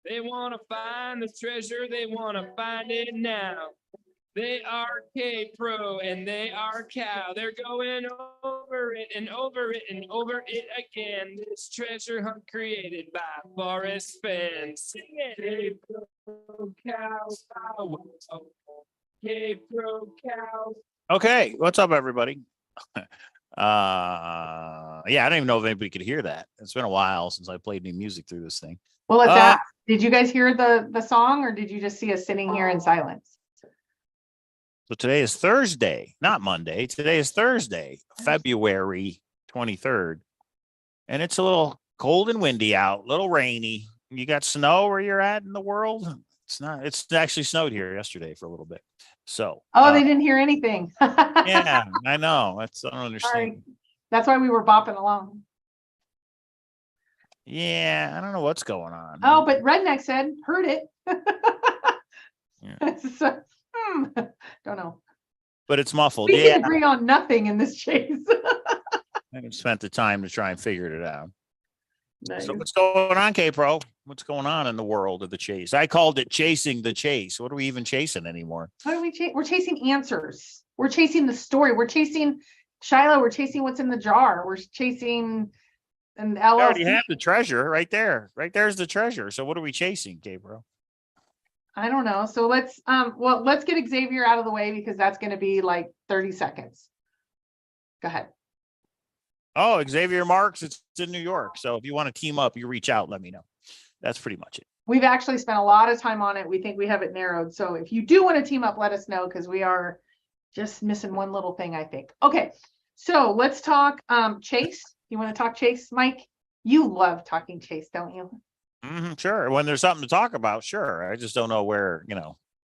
They want to find the treasure. They want to find it now. They are K-Pro and they are Cow. They're going over it and over it and over it again. This treasure hunt created by Forest fans. Sing it. K-Pro Cow. K-Pro Cow. Okay, what's up, everybody? Yeah, I don't even know if anybody could hear that. It's been a while since I played any music through this thing. Well, let's ask. Did you guys hear the song, or did you just see us sitting here in silence? So today is Thursday, not Monday. Today is Thursday, February 23rd. And it's a little cold and windy out, a little rainy. You got snow where you're at in the world? It's not. It's actually snowed here yesterday for a little bit. So. Oh, they didn't hear anything. Yeah, I know. I don't understand. Sorry. That's why we were bopping along. Yeah, I don't know what's going on. Oh, but Redneck said, heard it. Yeah. So, don't know. But it's muffled. We can agree on nothing in this chase. I spent the time to try and figure it out. Nice. So what's going on, K-Pro? What's going on in the world of the chase? I called it chasing the chase. What are we even chasing anymore? What are we chasing? We're chasing answers. We're chasing the story. We're chasing Shiloh. We're chasing what's in the jar. We're chasing an LLC. We already have the treasure right there. Right there's the treasure. So what are we chasing, K-Pro? I don't know. So let's get Xavier out of the way, because that's going to be like 30 seconds. Go ahead. Oh, Xavier Marks, it's in New York. So if you want to team up, you reach out, let me know. That's pretty much it. We've actually spent a lot of time on it. We think we have it narrowed. So if you do want to team up, let us know, because we are just missing one little thing, I think. Okay, so let's talk chase. You want to talk chase, Mike? You love talking chase, don't you? Sure. When there's something to talk about, sure. I just don't know where,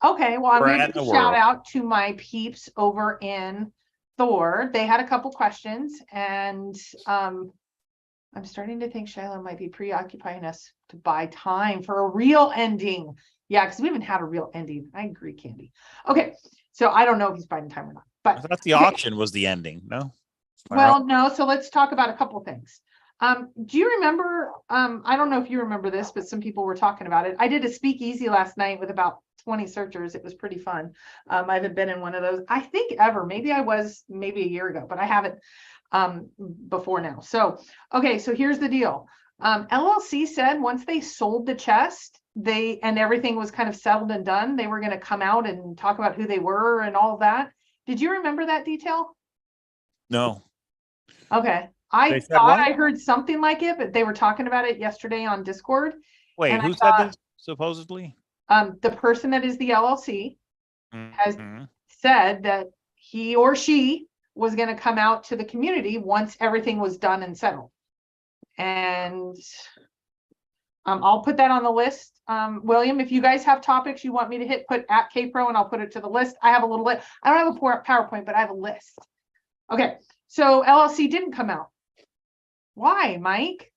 Okay, well, I'm going to give a shout world. out to my peeps over in Thor. They had a couple questions, and I'm starting to think Shiloh might be preoccupying us to buy time for a real ending. Yeah, because we haven't had a real ending. I agree, Candy. Okay, so I don't know if he's buying time or not. But I thought the auction was the ending, no? Well, no. So let's talk about a couple things. Do you remember, I don't know if you remember this, but some people were talking about it. I did a speakeasy last night with about 20 searchers. It was pretty fun. I haven't been in one of those, I think, ever. Maybe I was a year ago, but I haven't before now. So, okay, so here's the deal. LLC said once they sold the chest, and everything was kind of settled and done, they were going to come out and talk about who they were and all of that. Did you remember that detail? No. Okay. I thought I heard something like it, but they were talking about it yesterday on Discord. Wait, who said this supposedly? The person that is the LLC has said that he or she was going to come out to the community once everything was done and settled. And I'll put that on the list. William, if you guys have topics you want me to put at K-Pro, and I'll put it to the list. I have a little list. I don't have a PowerPoint, but I have a list. Okay, so LLC didn't come out. Why, Mike?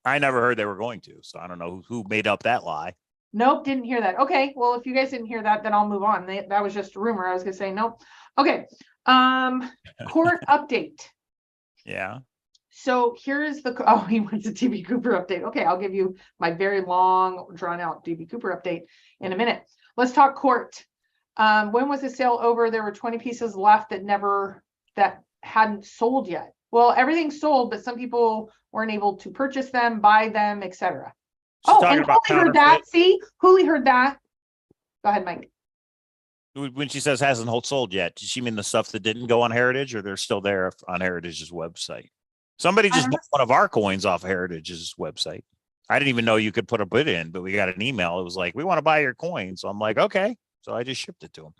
I never heard they were going to, so I don't know who made up that lie. Nope, didn't hear that. Okay, well, if you guys didn't hear that, then I'll move on. That was just a rumor. I was gonna say nope. Okay, court update. Yeah. So here's he wants a DB Cooper update. Okay, I'll give you my very long, drawn out DB Cooper update in a minute. Let's talk court. When was the sale over? There were 20 pieces left that hadn't sold yet. Well, everything's sold, but some people weren't able to purchase them, buy them, etc. Oh, and Holy heard that. See, Holy heard that. Go ahead, Mike. When she says hasn't sold yet, does she mean the stuff that didn't go on Heritage, or they're still there on Heritage's website? Somebody just bought one of our coins off of Heritage's website. I didn't even know you could put a bid in, but we got an email. It was like, we want to buy your coin. So I'm like, okay. So I just shipped it to them.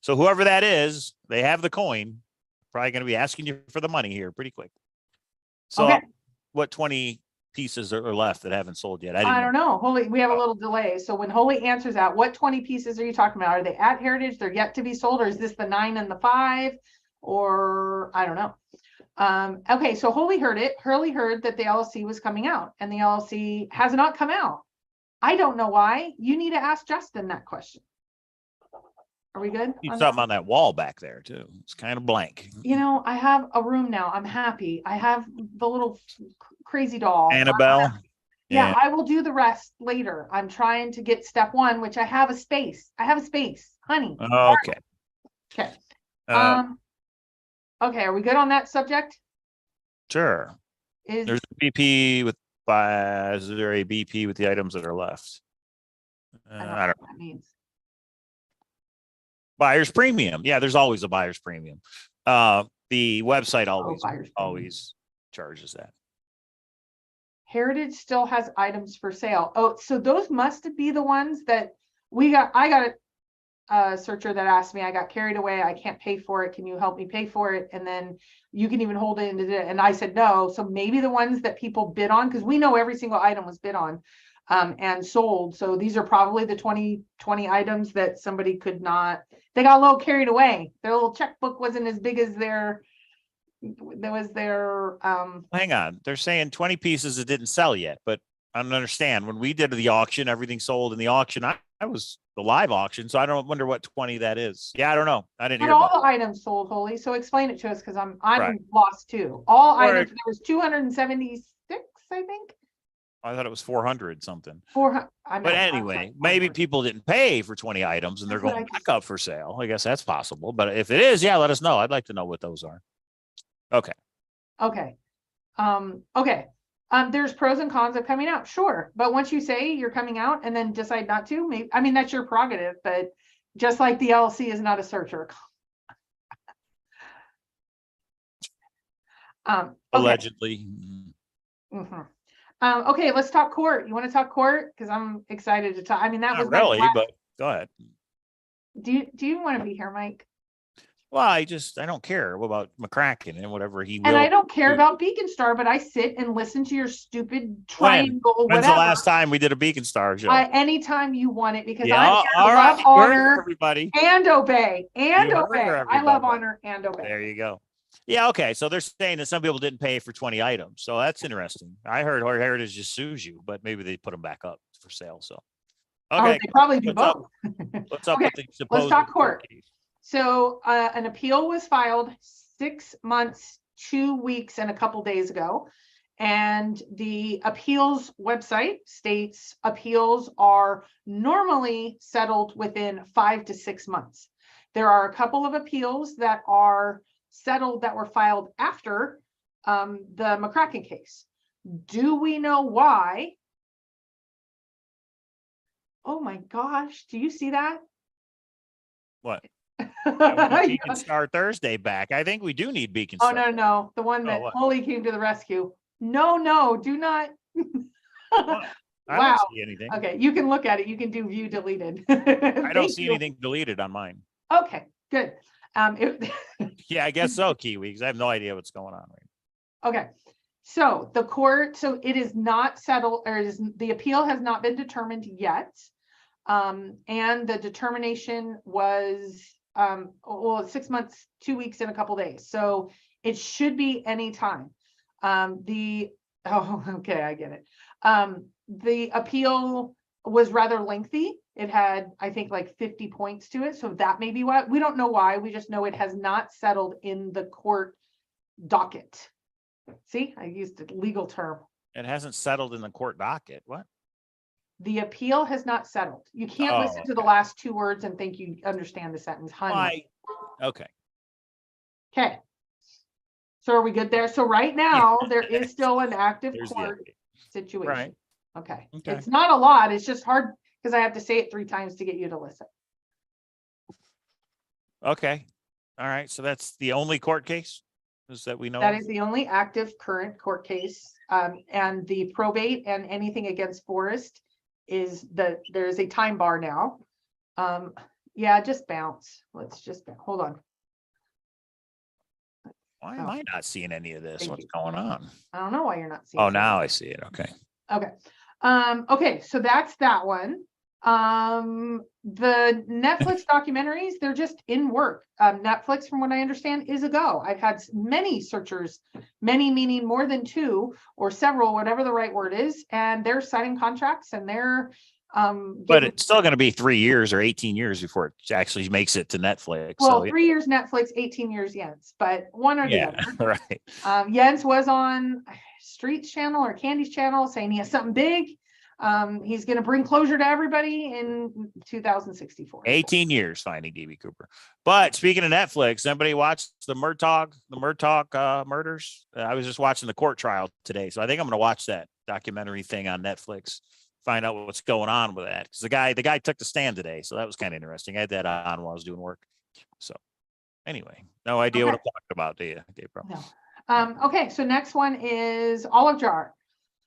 So whoever that is, they have the coin. Probably going to be asking you for the money here pretty quick. So okay. What 20 pieces are left that haven't sold yet? I don't know. Holy, we have a little delay. So when Holy answers that, what 20 pieces are you talking about? Are they at Heritage? They're yet to be sold, or is this the 9 and the 5? Or I don't know. Okay, so Holy heard it. Hurley heard that the LLC was coming out, and the LLC has not come out. I don't know why. You need to ask Justin that question. Are we good? Need on something that? on that wall back there too. It's kind of blank. You know, I have a room now. I'm happy. I have the little crazy doll. Annabelle. Yeah, I will do the rest later. I'm trying to get step one, which I have a space. I have a space, honey. Okay. Okay. Uh, Okay, are we good on that subject? Sure. Is There's a BP with is there a BP with the items that are left? I don't know I don't what that means. Buyer's premium. Yeah, there's always a buyer's premium. The website buyer's premium. always charges that. Heritage still has items for sale. Oh, so those must be the ones that I got a searcher that asked me, I got carried away. I can't pay for it. Can you help me pay for it? And then you can even hold it into it. And I said, no. So maybe the ones that people bid on, because we know every single item was bid on and sold. So these are probably the 20 items that somebody could not, they got a little carried away. Their little checkbook wasn't as big as Hang on. They're saying 20 pieces that didn't sell yet, but I don't understand. When we did the auction, everything sold in the auction. I was the live auction, so I don't wonder what 20 that is. Yeah, I don't know. I didn't and hear all about the items sold, Holy. So explain it to us because I'm Right. lost too. All Right. items, there was 276, I think. I thought it was 400 something. 400. But anyway, maybe people didn't pay for 20 items and they're That's what going I back up for sale. I guess that's possible. But if it is, yeah, let us know. I'd like to know what those are. Okay. Okay. Okay. There's pros and cons of coming out, sure. But once you say you're coming out and then decide not to, maybe, I mean, that's your prerogative, but just like the LLC is not a searcher. Okay. Allegedly. Mhm. Okay, let's talk court. You want to talk court? Because I'm excited to talk. I mean, that Not was my really, last- but go ahead. Do you want to be here, Mike? Well, I don't care about McCracken and whatever he will. And I don't care do. about Beacon Star, but I sit and listen to your stupid triangle. When's whatever. the last time we did a Beacon Star show? Anytime you want it, because Yeah, I'm all here to right, love, honor, everybody. and obey. And You heard obey. her, I love everybody. honor and obey. There you go. Yeah, okay. So they're saying that some people didn't pay for 20 items. So that's interesting. I heard Heritage just sues you, but maybe they put them back up for sale. So okay. They probably do What's up? both. What's up Okay, with the supposed let's talk court. case? So an appeal was filed 6 months, 2 weeks, and a couple days ago. And the appeals website states appeals are normally settled within 5 to 6 months. There are a couple of appeals that are settled that were filed after the McCracken case. Do we know why? Oh my gosh, do you see that? What? Beacon Star Thursday back. I think we do need Beacon Oh, Star. no. The one that what? Holy came to the rescue. No, do not. What? I Wow. don't see anything. Okay, you can look at it. You can do view deleted. I don't see anything deleted on mine. Okay, good. Yeah, I guess so, Kiwi, because I have no idea what's going on right Okay, so the court, so it is not settled, or the appeal has not been determined yet. And the determination was, 6 months, 2 weeks, and a couple days. So it should be any time. Okay, I get it. The appeal was rather lengthy. It had, I think, like 50 points to it. So that may be why. We don't know why. We just know it has not settled in the court docket. See, I used a legal term. It hasn't settled in the court docket. What? The appeal has not settled. You can't listen to the last 2 words and think you understand the sentence, honey. Okay. Okay. So are we good there? So right now, there is still an active There's the court update. situation. Right. Okay. Okay. It's not a lot. It's just hard because I have to say it 3 times to get you to listen. Okay. All right. So that's the only court case is that we know. That is the only active current court case. And the probate and anything against Forrest is that there's a time bar now. Yeah, just bounce. Let's just hold on. Why am I not seeing any of this? Thank What's you. going on? I don't know why you're not seeing Oh, it. now I see it. Okay. Okay. Okay, so that's that one. The Netflix documentaries, they're just in work. Netflix, from what I understand, is a go. I've had many searchers, many meaning more than 2 or several, whatever the right word is, and they're signing contracts and they're But it's still going to be 3 years or 18 years before it actually makes it to Netflix. Well, So 3 years Netflix, 18 years Jens, but one or the yeah, other. right. Jens was on Street's channel or Candy's channel saying he has something big. He's going to bring closure to everybody in 2064. 18 years finding DB Cooper. But speaking of Netflix, anybody watched the Murtaugh murders? I was just watching the court trial today, so I think I'm going to watch that documentary thing on Netflix. Find out what's going on with that, because the guy took the stand today, so that was kind of interesting. I had that on while I was doing work. So anyway, no idea what I'm talking about, do you, Gabriel? No. Okay, so next one is Olive Jar.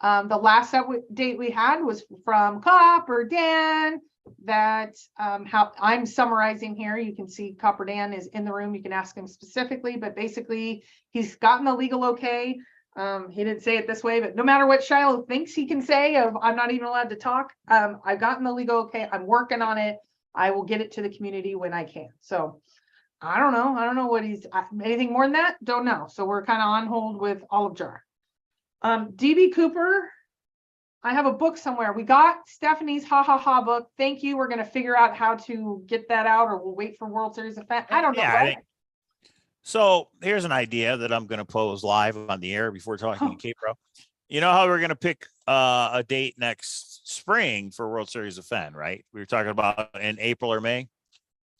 The last update we had was from Copper Dan that how I'm summarizing here. You can see Copper Dan is in the room. You can ask him specifically, but basically he's gotten the legal okay. He didn't say it this way, but no matter what Shiloh thinks he can say of I'm not even allowed to talk, I've gotten the legal okay. I'm working on it. I will get it to the community when I can. So I don't know. I don't know what he's anything more than that. Don't know. So we're kind of on hold with Olive Jar. DB Cooper, I have a book somewhere. We got Stephanie's Ha Ha Ha book. Thank you. We're going to figure out how to get that out, or we'll wait for World Series event. I don't know. Yeah, so here's an idea that I'm going to pose live on the air before talking to K-Pro. You know how we're going to pick a date next spring for World Series of Fen, right? We were talking about in April or May.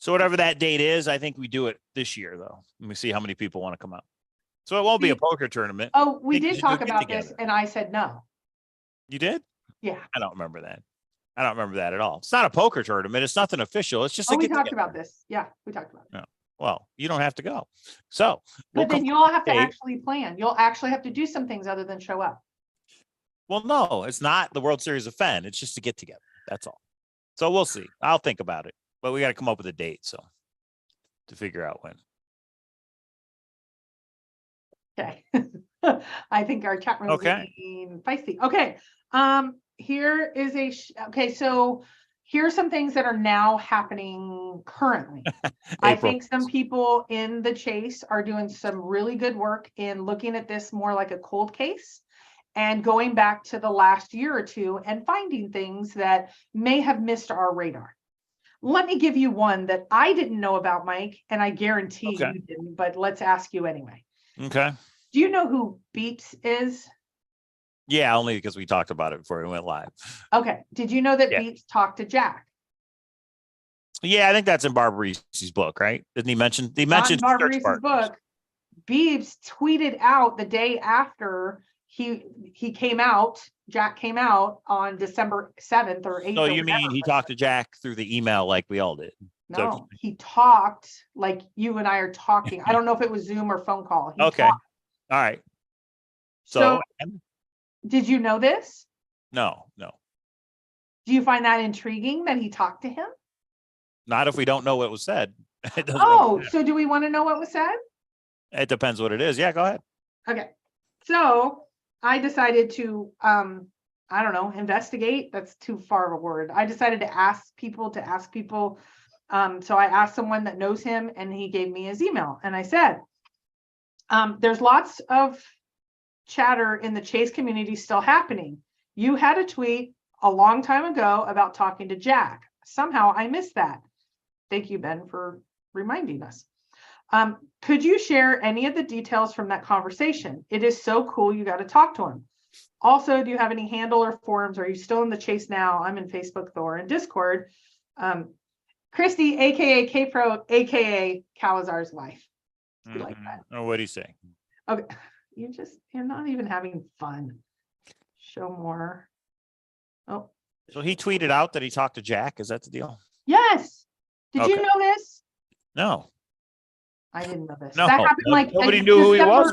So whatever that date is, I think we do it this year, though. Let me see how many people want to come out. So it won't be a poker tournament. Oh, we did talk about this, and I said no. You did? Yeah. I don't remember that. I don't remember that at all. It's not a poker tournament. It's nothing official. It's just we talked about this. Yeah, we talked about it. No. Well, you don't have to go. So, but then you'll have to actually plan. You'll actually have to do some things other than show up. Well, no, it's not the World Series of Fen. It's just to get together. That's all. So we'll see. I'll think about it, but we got to come up with a date. So to figure out when. Okay. I think our chat room is being feisty. Okay. Here is okay. So here's some things that are now happening currently. I think some people in the chase are doing some really good work in looking at this more like a cold case and going back to the last year or two and finding things that may have missed our radar. Let me give you one that I didn't know about, Mike, and I guarantee you didn't, but let's ask you anyway. Okay. Do you know who Beeps is? Yeah, only because we talked about it before we went live. Okay. Did you know that Beeps talked to Jack? Yeah, I think that's in Barbari's book, right? Didn't he mention? He mentioned Barbari's book. Beeps tweeted out the day after he came out. Jack came out on December 7th or 8th. So you mean he talked to Jack through the email like we all did? No, so, he talked like you and I are talking. I don't know if it was Zoom or phone call. Okay. Talked. All right. So did you know this? No. Do you find that intriguing that he talked to him? Not if we don't know what was said. So do we want to know what was said? It depends what it is. Yeah, go ahead. Okay. So I decided to, I don't know, investigate. That's too far of a word. I decided to ask people. So I asked someone that knows him and he gave me his email. And I said, there's lots of chatter in the chase community still happening. You had a tweet a long time ago about talking to Jack. Somehow I missed that. Thank you, Ben, for reminding us. Could you share any of the details from that conversation? It is so cool. You got to talk to him. Also, do you have any handle or forums? Are you still in the chase now? I'm in Facebook, Thor, and Discord. Christy, aka K-Pro, aka Cowlazars' wife. You like that? Oh, what do you say? Okay, you're not even having fun. Show more. Oh. So he tweeted out that he talked to Jack. Is that the deal? Yes. Did you know this? No. I didn't know this. No, that happened nobody knew who he was.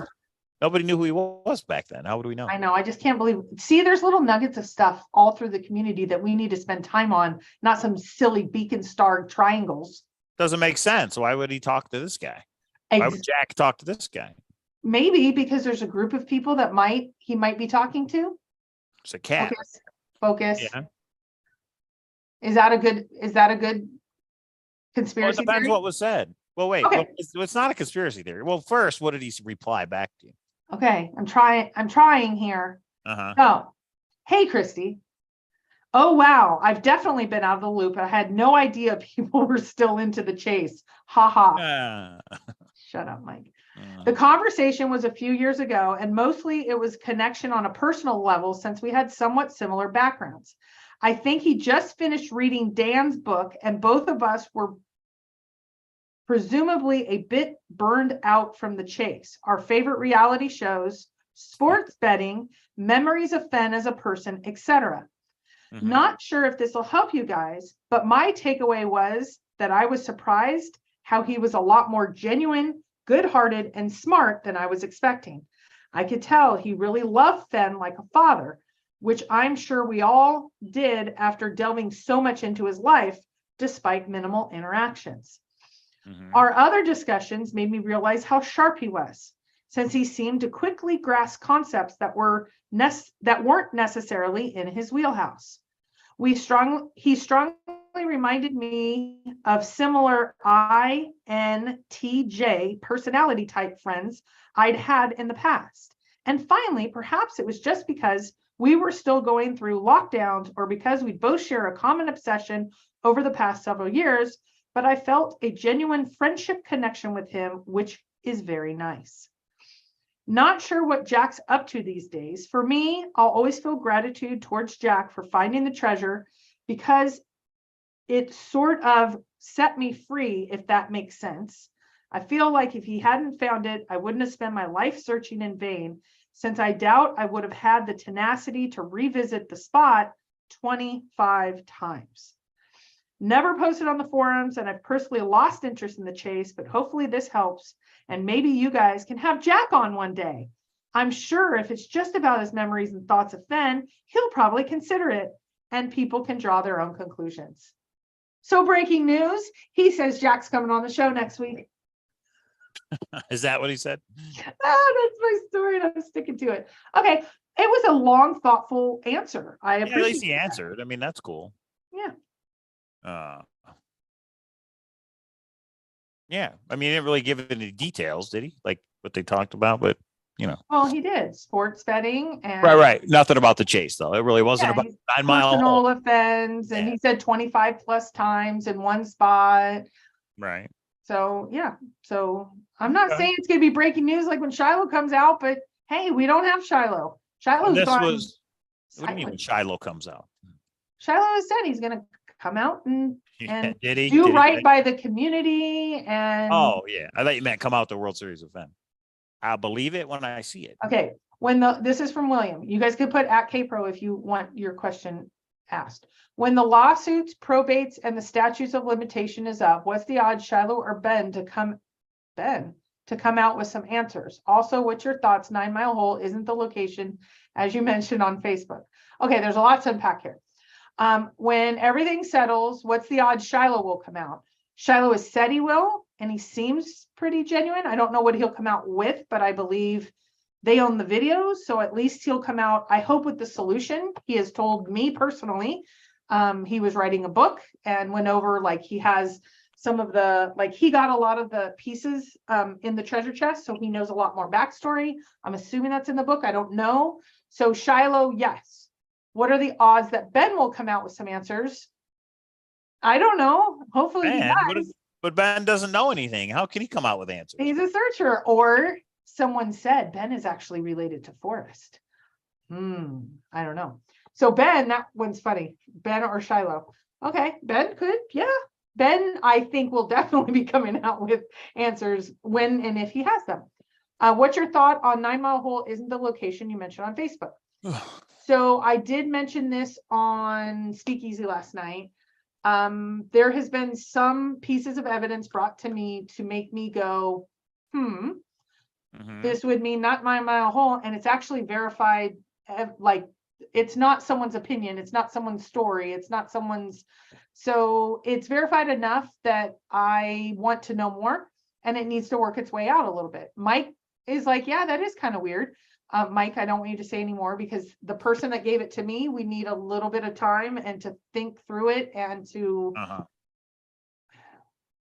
Nobody knew who he was back then. How would we know? I know. I just can't believe. See, there's little nuggets of stuff all through the community that we need to spend time on, not some silly beacon star triangles. Doesn't make sense. Why would he talk to this guy? Why would Jack talk to this guy? Maybe because there's a group of people that he might be talking to. It's a cat. Focus. Yeah. Is that a good conspiracy Well, it depends theory? what was said. Well, wait. Okay. Well, it's not a conspiracy theory. Well, first, what did he reply back to you? Okay, I'm trying here. Uh-huh. Oh, hey, Christy. Oh, wow. I've definitely been out of the loop. I had no idea people were still into the chase. Ha ha. Shut up, Mike. The conversation was a few years ago, and mostly it was connection on a personal level since we had somewhat similar backgrounds. I think he just finished reading Dan's book, and both of us were presumably a bit burned out from the chase. Our favorite reality shows, sports betting, memories of Fenn as a person, etc. Not sure if this will help you guys, but my takeaway was that I was surprised how he was a lot more genuine, good-hearted, and smart than I was expecting. I could tell he really loved Fenn like a father, which I'm sure we all did after delving so much into his life, despite minimal interactions. Our other discussions made me realize how sharp he was, since he seemed to quickly grasp concepts that weren't necessarily in his wheelhouse. He strongly reminded me of similar INTJ personality type friends I'd had in the past. And finally, perhaps it was just because we were still going through lockdowns or because we both share a common obsession over the past several years, but I felt a genuine friendship connection with him, which is very nice. Not sure what Jack's up to these days. For me, I'll always feel gratitude towards Jack for finding the treasure because it sort of set me free, if that makes sense. I feel like if he hadn't found it, I wouldn't have spent my life searching in vain, since I doubt I would have had the tenacity to revisit the spot 25 times. Never posted on the forums, and I've personally lost interest in the chase, but hopefully this helps, and maybe you guys can have Jack on one day. I'm sure if it's just about his memories and thoughts of Fenn, he'll probably consider it, and people can draw their own conclusions. So breaking news, he says Jack's coming on the show next week. Is that what he said? That's my story, and I'm sticking to it. Okay, it was a long, thoughtful answer. I appreciate at least he that. answered. I mean, that's cool. Yeah. Yeah. I mean, he didn't really give any details, did he? Like what they talked about, but Well, he did sports betting and right. Nothing about the chase though. It really wasn't about 9 mile personal hole. offense, and Yeah. he said 25 plus times in one spot. Right. So yeah. So I'm not Okay. saying it's gonna be breaking news like when Shiloh comes out, but hey, we don't have Shiloh. Shiloh's This gone was what do you mean when silent. Shiloh comes out? Shiloh has said he's gonna come out and Did he? do Did he right say- by the community. And Oh yeah. I thought you meant come out the World Series of Fenn. I'll believe it when I see it. okay, this is from William. You guys could put at KPro if you want your question asked. When the lawsuits, probates, and the statutes of limitation is up, what's the odds Shiloh or Ben to come out with some answers? Also, what's your thoughts? 9 Mile Hole isn't the location, as you mentioned on Facebook. Okay, there's a lot to unpack here. When everything settles, what's the odds Shiloh will come out? Shiloh has said he will, and he seems pretty genuine. I don't know what he'll come out with, but I believe they own the videos, so at least he'll come out, I hope, with the solution. He has told me personally, he was writing a book and went over, like, he has some of the, like, he got a lot of the pieces in the treasure chest, so he knows a lot more backstory. I'm assuming that's in the book. I don't know. So Shiloh, yes. What are the odds that Ben will come out with some answers? I don't know. Hopefully he does. But Ben doesn't know anything. How can he come out with answers? He's a searcher. Or someone said Ben is actually related to Forrest. I don't know. So Ben, that one's funny. Ben or Shiloh. Okay, Ben could, yeah. Ben, I think, will definitely be coming out with answers when and if he has them. What's your thought on 9 Mile Hole isn't the location you mentioned on Facebook? So I did mention this on Speakeasy last night. There has been some pieces of evidence brought to me to make me go, this would mean not 9 Mile Hole, and it's actually verified. Like, it's not someone's opinion, it's not someone's story, it's not someone's, so it's verified enough that I want to know more, and it needs to work its way out a little bit. Mike is like, yeah, that is kind of weird. Mike, I don't want you to say anymore because the person that gave it to me, we need a little bit of time and to think through it and to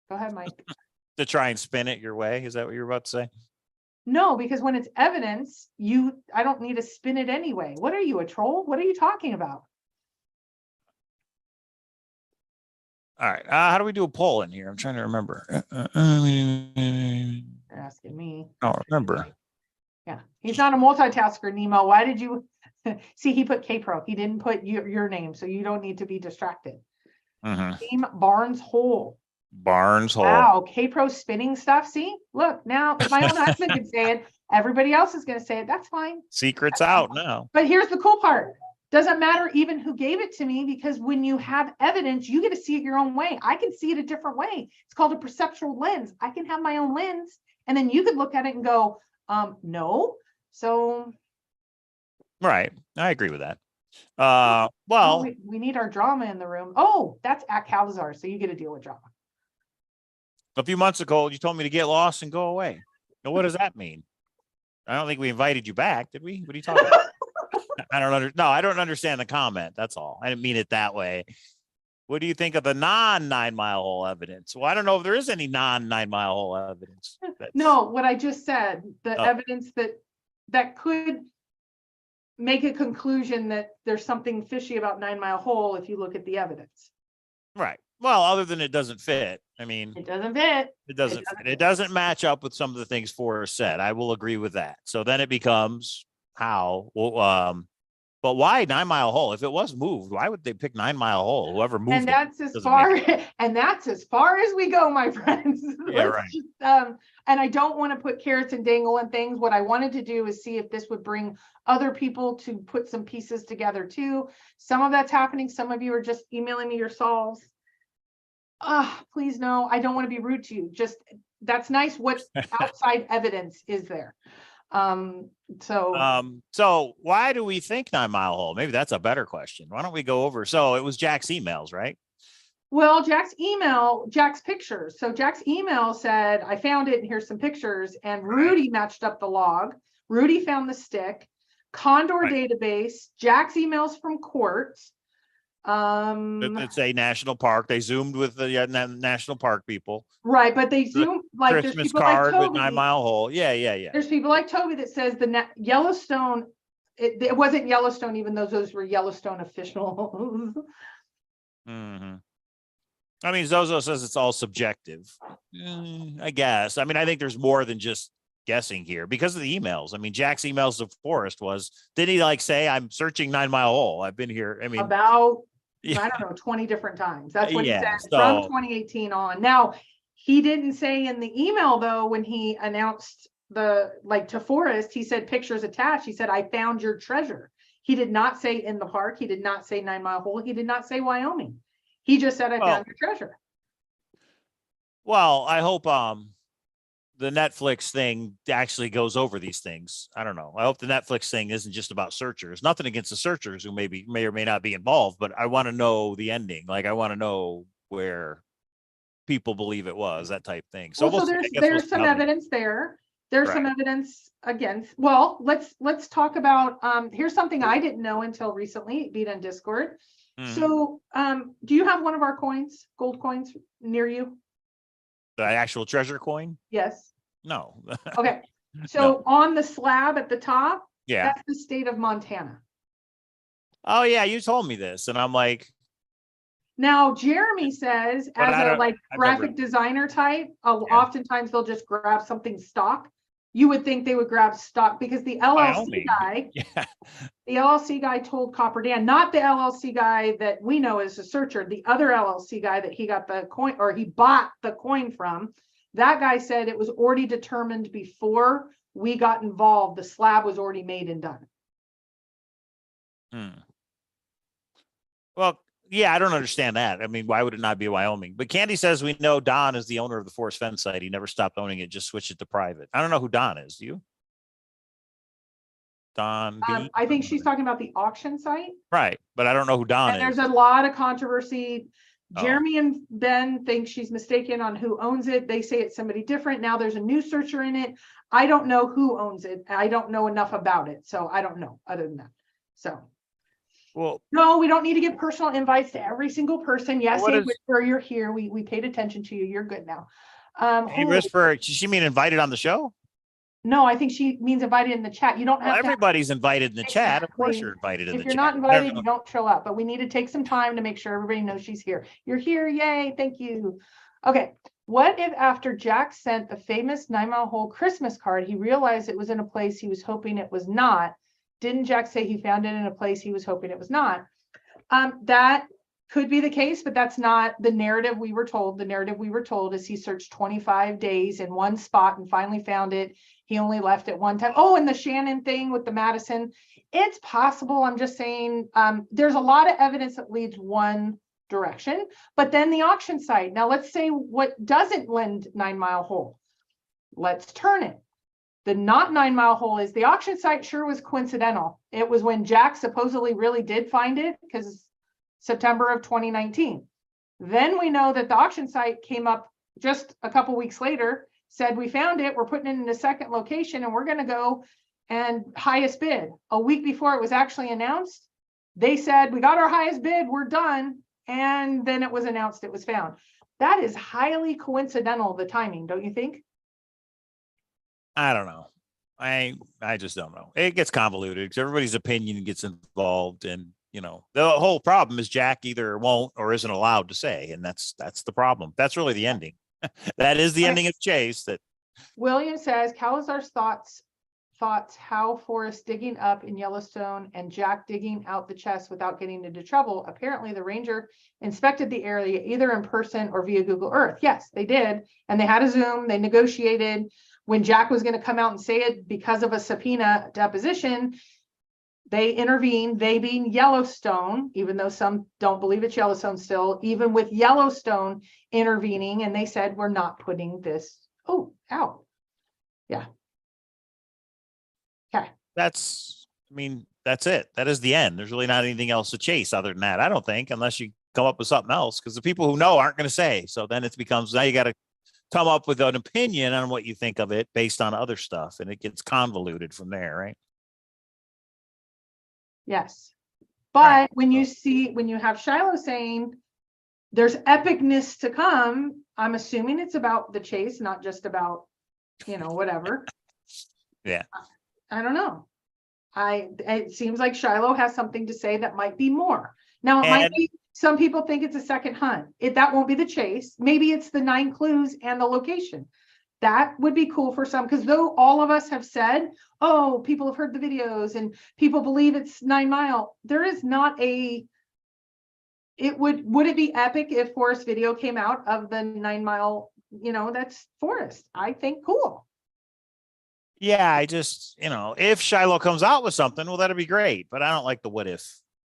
go ahead, Mike. To try and spin it your way. Is that what you're about to say? No, because when it's evidence, I don't need to spin it anyway. What are you, a troll? What are you talking about? All right. How do we do a poll in here? I'm trying to remember. You're asking me. I don't remember. Yeah, he's not a multitasker, Nemo. Why did you see? He put K-Pro. He didn't put your name, so you don't need to be distracted. Team Barnes Hole. Barnes Hole. Wow, K-Pro spinning stuff. See, look now. If my own husband can say it, everybody else is going to say it. That's fine. Secret's out now. But here's the cool part. Doesn't matter even who gave it to me, because when you have evidence, you get to see it your own way. I can see it a different way. It's called a perceptual lens. I can have my own lens, and then you could look at it and go, no. So Right. I agree with that. Well, we need our drama in the room. Oh, that's at Cowlazars, so you get to deal with drama. a few months ago, you told me to get lost and go away. Now, what does that mean? I don't think we invited you back, did we? What are you talking about? I don't understand the comment. That's all. I didn't mean it that way. What do you think of the non-9 mile hole evidence? Well, I don't know if there is any non-9 mile hole evidence. No, what I just said, the evidence that could make a conclusion that there's something fishy about 9 Mile Hole if you look at the evidence. Right. Well, other than it doesn't fit. I mean, it doesn't fit. It doesn't match up with some of the things Forrest said. I will agree with that. So then it becomes how, but why 9 Mile Hole? If it was moved, why would they pick 9 Mile Hole? Whoever moved and that's it as far as we go, my friends. Yeah, right. And I don't want to put carrots and dangle and things. What I wanted to do is see if this would bring other people to put some pieces together too. Some of that's happening. Some of you are just emailing me your solves. Please no, I don't want to be rude to you. Just that's nice. What outside evidence is there? So why do we think 9 Mile Hole? Maybe that's a better question. Why don't we go over? So it was Jack's emails, right? Well, Jack's pictures. So Jack's email said, I found it and here's some pictures, and Rudy matched up the log. Rudy found the stick, Condor database, Jack's emails from court. It's a national park. They zoomed with the national park people. Right, but they zoom like Christmas card like with 9 Mile Hole. Yeah. There's people like Toby that says the Yellowstone. It wasn't Yellowstone, even though those were Yellowstone officials. I mean, Zozo says it's all subjective. I guess. I mean, I think there's more than just guessing here because of the emails. I mean, Jack's emails to Forrest didn't he like say, I'm searching 9 Mile Hole. I've been here. I mean, about, I don't know, 20 different times. That's what he said from 2018 on. Now, he didn't say in the email, though, when he announced to Forrest, he said pictures attached. He said, I found your treasure. He did not say in the park. He did not say 9 Mile Hole. He did not say Wyoming. He just said, I found your treasure. Well, I hope the Netflix thing actually goes over these things. I don't know. I hope the Netflix thing isn't just about searchers. Nothing against the searchers who may or may not be involved, but I want to know the ending. Like I want to know where people believe it was, that type thing. So, there's some evidence there. There's some evidence against. Well, let's talk about. Here's something I didn't know until recently. Beat on Discord. So, do you have one of our coins, gold coins, near you? The actual treasure coin? Yes. No. Okay. So on the slab at the top, that's the state of Montana. Oh yeah, you told me this, and I'm like. Now Jeremy says, as a graphic designer type, oftentimes they'll just grab something stock. You would think they would grab stock because the LLC guy told Copper Dan, not the LLC guy that we know as a searcher, the other LLC guy that he got the coin or he bought the coin from. That guy said it was already determined before we got involved. The slab was already made and done. Well, yeah, I don't understand that. I mean, why would it not be Wyoming? But Candy says we know Don is the owner of the Forest Fence site. He never stopped owning it, just switched it to private. I don't know who Don is. Do you? Don B? I think she's talking about the auction site. Right, but I don't know who Don is. There's a lot of controversy. Jeremy and Ben think she's mistaken on who owns it. They say it's somebody different. Now there's a new searcher in it. I don't know who owns it. I don't know enough about it. So I don't know other than that. So. Well, no, we don't need to give personal invites to every single person. Yes, Whisper, you're here. We paid attention to you. You're good now. Hey, Whisper, does she mean invited on the show? No, I think she means invited in the chat. You don't Well, have to. everybody's invited in the chat. Of course Exactly. you're invited in If the you're chat. not I don't invited, know. you don't show up, but we need to take some time to make sure everybody knows she's here. You're here. Yay. Thank you. Okay. What if after Jack sent the famous 9 Mile Hole Christmas card, he realized it was in a place he was hoping it was not? Didn't Jack say he found it in a place he was hoping it was not? That could be the case, but that's not the narrative we were told. The narrative we were told is he searched 25 days in one spot and finally found it. He only left it one time. Oh, and the Shannon thing with the Madison. It's possible. I'm just saying there's a lot of evidence that leads one direction, but then the auction site. Now let's say what doesn't lend 9 Mile Hole. Let's turn it. The not 9 Mile Hole is the auction site sure was coincidental. It was when Jack supposedly really did find it because September of 2019. Then we know that the auction site came up just a couple weeks later, said we found it, we're putting it in a second location and we're going to go and highest bid. A week before it was actually announced, they said we got our highest bid, we're done. And then it was announced it was found. That is highly coincidental, the timing, don't you think? I don't know. I just don't know. It gets convoluted because everybody's opinion gets involved, and you know the whole problem is Jack either won't or isn't allowed to say, and that's the problem. That's really the ending. That is the ending of Chase. That William says Cowlazars thoughts how Forrest digging up in Yellowstone and Jack digging out the chest without getting into trouble. Apparently the ranger inspected the area either in person or via Google Earth. Yes, they did. And they had a Zoom, they negotiated. When Jack was going to come out and say it because of a subpoena deposition, they intervened, they being Yellowstone, even though some don't believe it's Yellowstone still, even with Yellowstone intervening, and they said, we're not putting this out. Yeah. Okay. that's it. That is the end. There's really not anything else to chase other than that. I don't think, unless you come up with something else, because the people who know aren't going to say. So then it becomes, now you got to come up with an opinion on what you think of it based on other stuff, and it gets convoluted from there, right? Yes. But Right. when you have Shiloh saying there's epicness to come, I'm assuming it's about the chase, not just about, whatever. Yeah. I don't know. It seems like Shiloh has something to say that might be more. Now it might be, some people think it's a second hunt. That won't be the chase. Maybe it's the 9 clues and the location. That would be cool for some, because though all of us have said, oh, people have heard the videos and people believe it's 9 Mile, there is not would it be epic if Forrest video came out of the 9 Mile, that's Forrest. I think cool. Yeah, I just, if Shiloh comes out with something, well, that'd be great. But I don't like the what if.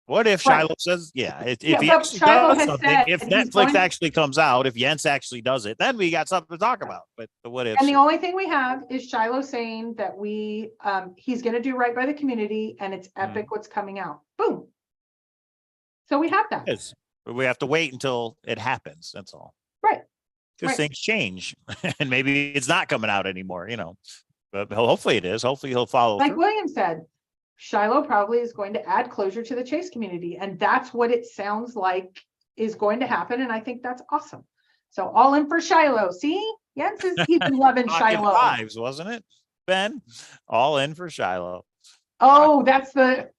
What if Right. Shiloh says, if he but actually Shiloh does has something, said if that he's Netflix going- actually comes out, if Jens actually does it, then we got something to talk about. But the what if. And the only thing we have is Shiloh saying that he's going to do right by the community and it's epic what's coming out. Boom. So we have that. But we have to wait until it happens. That's all. Right. Because Right. things change and maybe it's not coming out anymore, but hopefully it is. Hopefully he'll follow Like through. William said, Shiloh probably is going to add closure to the chase community. And that's what it sounds like is going to happen. And I think that's awesome. So all in for Shiloh. See, Jens is even loving Talking Shiloh. Lives, wasn't it, Ben? All in for Shiloh. Oh, that's the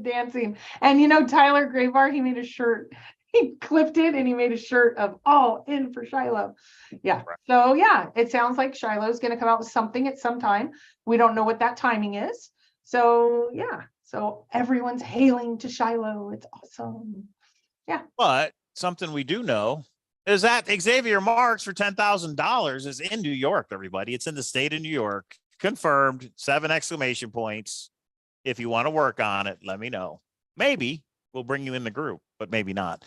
dancing. And Tyler Graybar, he made a shirt. He clipped it and he made a shirt of all in for Shiloh. Yeah. Right. So yeah, it sounds like Shiloh's going to come out with something at some time. We don't know what that timing is. So yeah. So everyone's hailing to Shiloh. It's awesome. Yeah. But something we do know is that Xavier Marks for $10,000 is in New York, everybody. It's in the state of New York. Confirmed, 7 exclamation points. If you want to work on it, let me know. Maybe we'll bring you in the group, but maybe not.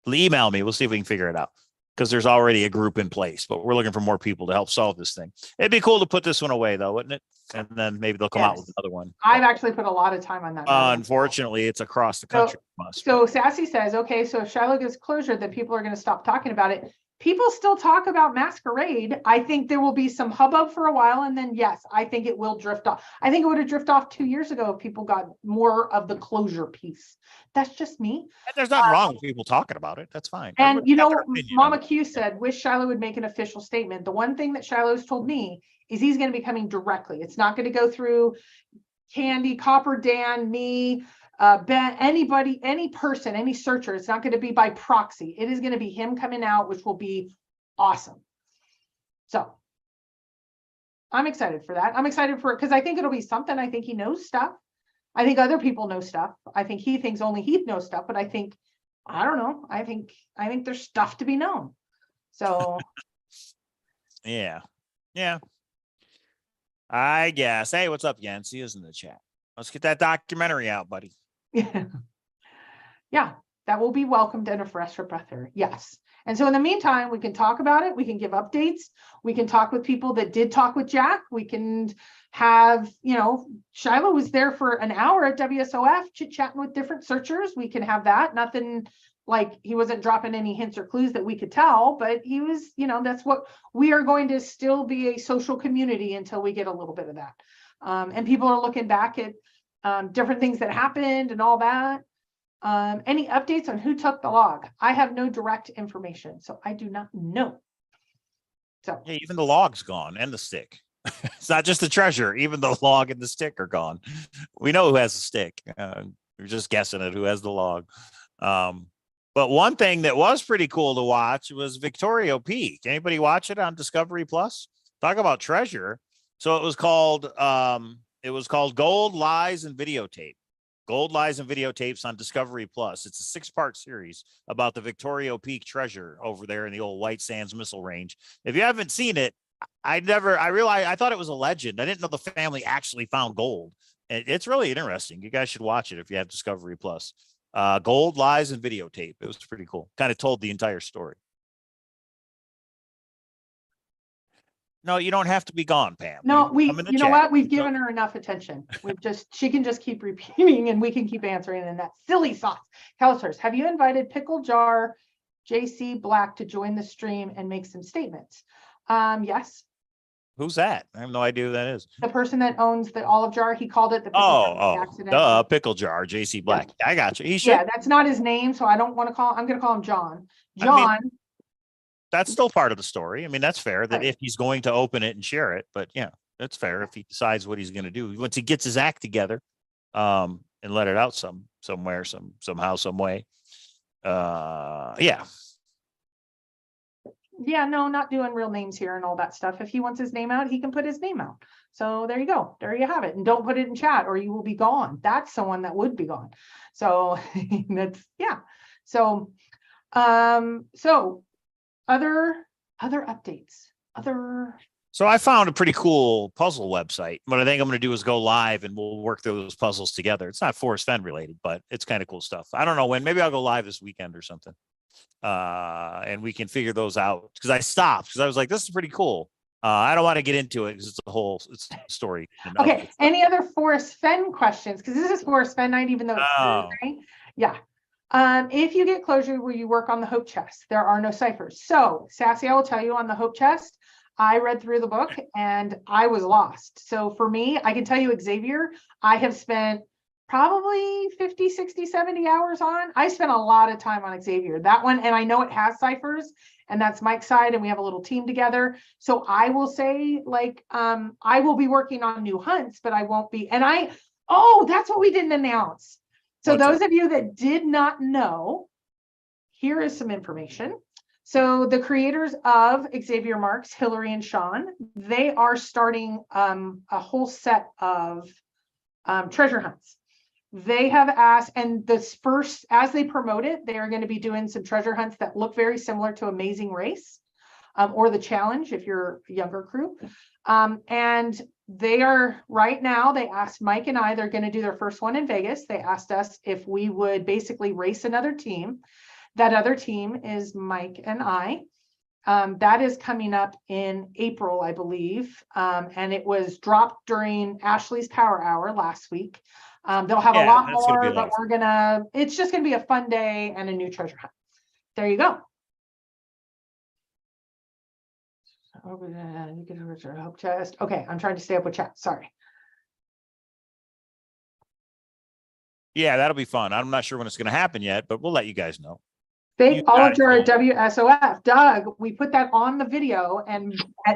Email me. We'll see if we can figure it out, because there's already a group in place, but we're looking for more people to help solve this thing. It'd be cool to put this one away though, wouldn't it? And then maybe they'll come out with another one. I've actually put a lot of time on that. Unfortunately, it's across the country. So Sassy says, okay, so if Shiloh gets closure, then people are going to stop talking about it. People still talk about Masquerade. I think there will be some hubbub for a while. And then, yes, I think it will drift off. I think it would have drifted off 2 years ago if people got more of the closure piece. That's just me. And there's nothing wrong with people talking about it. That's fine. And Everybody's got their opinion on Mama it. Q said, wish Shiloh would make an official statement. The one thing that Shiloh's told me is he's going to be coming directly. It's not going to go through Candy, Copper Dan, me, Ben, anybody, any person, any searcher. It's not going to be by proxy. It is going to be him coming out, which will be awesome. So I'm excited for that. I'm excited for it because I think it'll be something. I think he knows stuff. I think other people know stuff. I think he thinks only he knows stuff, but I think, I don't know. I think there's stuff to be known. So Yeah. Yeah. I guess. Hey, what's up, Yancy? Is in the chat. Let's get that documentary out, buddy. yeah. Yeah, that will be welcomed in a fresh breath. Yes. And so in the meantime, we can talk about it. We can give updates. We can talk with people that did talk with Jack. We can have, you know, Shiloh was there for an hour at WSOF chit-chatting with different searchers. We can have that. Nothing like he wasn't dropping any hints or clues that we could tell, but he was, you know, that's what we are going to still be, a social community until we get a little bit of that. And people are looking back at different things that happened and all that. Any updates on who took the log? I have no direct information, so I do not know. So yeah, even the log's gone and the stick. It's not just the treasure, even the log and the stick are gone. We know who has the stick. We're just guessing at who has the log. But one thing that was pretty cool to watch was Victoria Peak. Anybody watch it on Discovery Plus? Talk about treasure. So it was called Gold, Lies, and Videotape. Gold, Lies, and Videotapes on Discovery Plus. It's a 6-part series about the Victoria Peak treasure over there in the old White Sands Missile Range. If you haven't seen it, I thought it was a legend. I didn't know the family actually found gold. It's really interesting. You guys should watch it if you have Discovery Plus. Gold, Lies, and Videotape. It was pretty cool. Kind of told the entire story. No, you don't have to be gone, Pam. no, you know chat. what? We've given her enough attention. She can just keep repeating and we can keep answering in that silly sauce. Cowlazars, have you invited Pickle Jar JC Black to join the stream and make some statements? Yes. Who's that? I have no idea who that is. The person that owns the olive jar, he called it the pickle jar by accident. The Pickle Jar, JC Black. Yeah. I got you. He should. Yeah, that's not his name, so I don't want to call. I'm going to call him John. John. I mean, that's still part of the story. I mean, that's fair that right. If he's going to open it and share it, but yeah, that's fair if he decides what he's going to do once he gets his act together, and let it out somewhere, somehow, some way. Yeah. Yeah, no, not doing real names here and all that stuff. If he wants his name out, he can put his name out. So there you go. There you have it. And don't put it in chat or you will be gone. That's someone that would be gone. So that's, yeah. So, other updates, So I found a pretty cool puzzle website. What I think I'm going to do is go live and we'll work through those puzzles together. It's not Forest Fen related, but it's kind of cool stuff. I don't know when. Maybe I'll go live this weekend or something. And we can figure those out because I stopped because I was like, this is pretty cool. I don't want to get into it because it's a story. Okay. Any other Forest Fen questions? Because this is Forest Fen night, even though it's Thursday. Yeah. If you get closure, will you work on the Hope Chest? There are no ciphers. So Sassy, I will tell you on the Hope Chest, I read through the book and I was lost. So for me, I can tell you, Xavier, I have spent probably 50, 60, 70 hours on. I spent a lot of time on Xavier, that one. And I know it has ciphers and that's Mike's side and we have a little team together. So I will say like, I will be working on new hunts, but I won't be. And that's what we didn't announce. So those of you that did not know, here is some information. So the creators of Xavier Marks, Hillary and Sean, they are starting a whole set of treasure hunts. They have asked, and this first, as they promote it, they are going to be doing some treasure hunts that look very similar to Amazing Race or The Challenge if you're a younger crew. And they are right now, they asked Mike and I, they're going to do their first one in Vegas. They asked us if we would basically race another team. That other team is Mike and I. That is coming up in April, I believe. And it was dropped during Ashley's Power Hour last week. They'll have a lot more, but it's just going to be a fun day and a new treasure hunt. There you go. You can over your Hope Chest. Okay, I'm trying to stay up with chat. Sorry. Yeah, that'll be fun. I'm not sure when it's going to happen yet, but we'll let you guys know. Fake got olives are a it. WSOF. Doug, we put that on the video and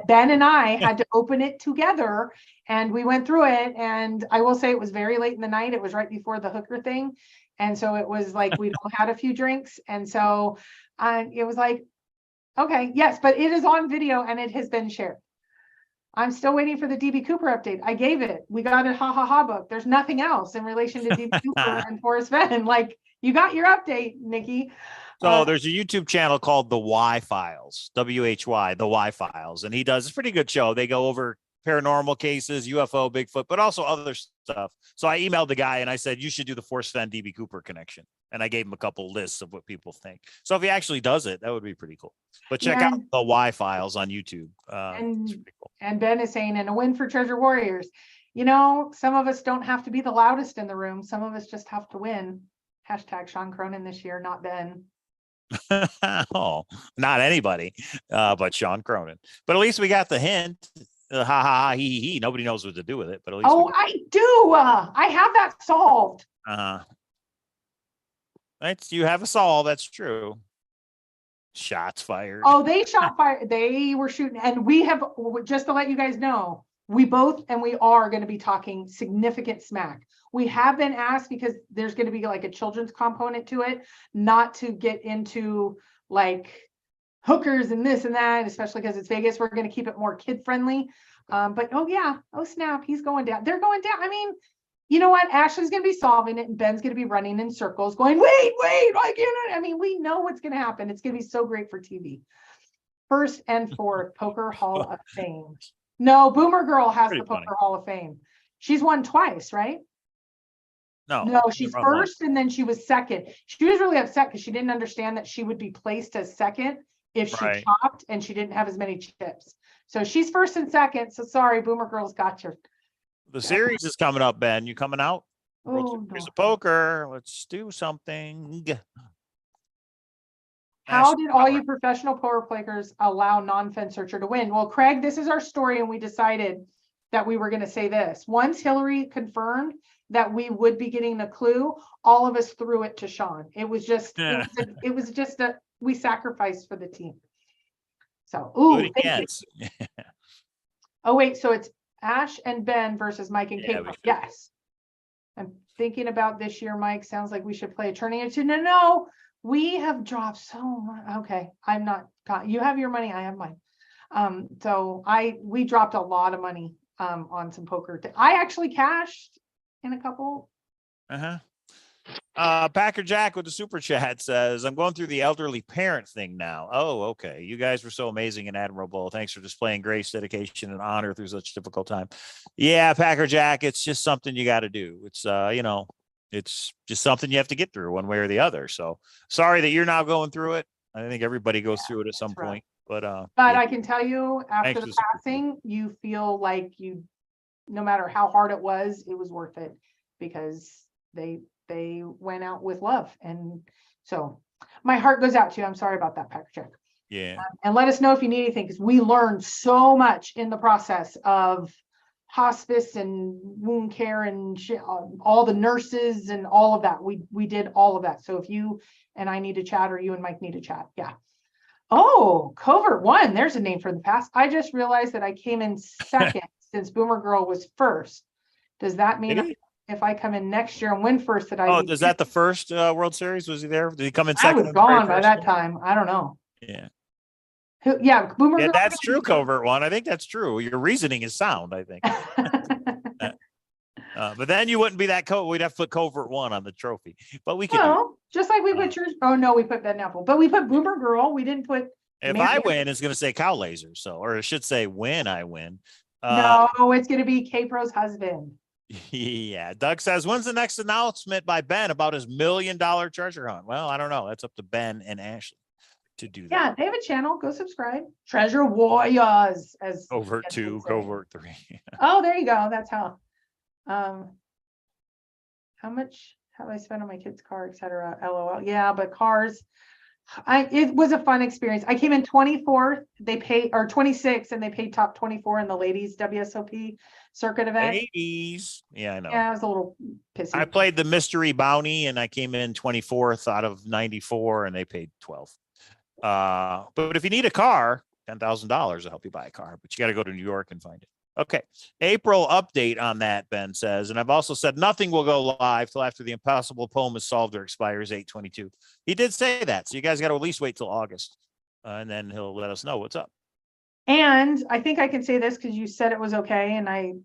Ben and I had to open it together and we went through it. And I will say it was very late in the night. It was right before the hooker thing. And so it was like, we all had a few drinks. And so it was like, okay, yes, but it is on video and it has been shared. I'm still waiting for the DB Cooper update. I gave it. We got a ha book. There's nothing else in relation to DB Cooper and Forrest Fenn. Like, you got your update, Nikki. So there's a YouTube channel called The Y Files, WHY, The Y Files, and he does a pretty good show. They go over paranormal cases, UFO, Bigfoot, but also other stuff. So I emailed the guy and I said, you should do the Forrest Fenn DB Cooper connection. And I gave him a couple lists of what people think. So if he actually does it, that would be pretty cool. But check out The Y Files on YouTube. And Ben is saying, and a win for Treasure Warriors. You know, some of us don't have to be the loudest in the room. Some of us just have to win. Hashtag Sean Cronin this year, not Ben. Oh, not anybody, but Sean Cronin. But at least we got the hint. Ha ha ha he. Nobody knows what to do with it, but at least I do. I have that solved. That's you have us all. That's true. Shots fired. Oh, they shot fire. They were shooting, and we have, just to let you guys know, we both and we are going to be talking significant smack. We have been asked because there's going to be like a children's component to it, not to get into like hookers and this and that, especially because it's Vegas. We're going to keep it more kid friendly. But oh yeah, oh snap, he's going down. They're going down. I mean, you know what? Ashley's going to be solving it and Ben's going to be running in circles going, wait, I can't. I mean, we know what's going to happen. It's going to be so great for TV. First and fourth, Poker Hall of Fame. No, Boomer Girl has the Poker Hall of Fame. She's won twice, right? No, she's first and then she was second. She was really upset because she didn't understand that she would be placed as second if she chopped and she didn't have as many chips. So she's first and second. So sorry, Boomer Girl's got you. The series is coming up, Ben. You coming out? World Series of Poker. Let's do something. How did all you professional poker players allow non-Fen searcher to win? Well, Craig, this is our story, and we decided that we were going to say this. Once Hillary confirmed that we would be getting the clue, all of us threw it to Sean. It was just, it was just a, we sacrificed for the team. So, ooh, oh wait, so it's Ash and Ben versus Mike and Kate. Yes. I'm thinking about this year, Mike. Sounds like we should play a turning into no. We have dropped so much. Okay, I'm not. You have your money. I have mine. So we dropped a lot of money on some poker. I actually cashed in a couple. Packer Jack with the super chat says, I'm going through the elderly parent thing now. Oh, okay. You guys were so amazing and admirable. Thanks for displaying grace, dedication, and honor through such a difficult time. Yeah, Packer Jack, it's just something you got to do. It's it's just something you have to get through one way or the other. So sorry that you're now going through it. I think everybody goes through it at some point. But I can tell you, after the passing, you feel like no matter how hard it was worth it because they went out with love. And so my heart goes out to you. I'm sorry about that, Packer Jack. Yeah. And let us know if you need anything, because we learned so much in the process of hospice and wound care and all the nurses and all of that. We did all of that. So if you and I need to chat or you and Mike need to chat. Yeah. Oh, Covert 1. There's a name for the past. I just realized that I came in second since Boomer Girl was first. Does that mean if I come in next year and win first that I is that the first World Series? Was he there? Did he come in second? I was gone by that time. I don't know. Yeah. Yeah, Boomer Girl. That's true, Covert 1. I think that's true. Your reasoning is sound, I think. But then you wouldn't be that we'd have to put Covert 1 on the trophy. But we could just like we put yours. Oh no, we put Ben Apple. But we put Boomer Girl. We didn't put if I win, it's gonna say Cowlazars. So or it should say when I win. No, it's gonna be K-Pro's husband. Yeah, Doug says, when's the next announcement by Ben about his $1 million treasure hunt? Well, I don't know. That's up to Ben and Ashley to do that. Yeah, they have a channel. Go subscribe. Treasure Warriors as Covert 2, Covert 3. Oh, there you go. That's how. How much have I spent on my kids' car, etc. LOL. Yeah, but cars, It was a fun experience. I came in 24th, they paid, or 26th, and they paid top 24 in the ladies WSOP circuit event. Ladies. Yeah, I know. Yeah, I was a little pissy. I played the mystery bounty and I came in 24th out of 94 and they paid 12. But if you need a car, $10,000 to help you buy a car, but you got to go to New York and find it. Okay. April update on that, Ben says. And I've also said nothing will go live till after the impossible poem is solved or expires 8/22. He did say that. So you guys got to at least wait till August. And then he'll let us know what's up. And I think I can say this because you said it was okay. And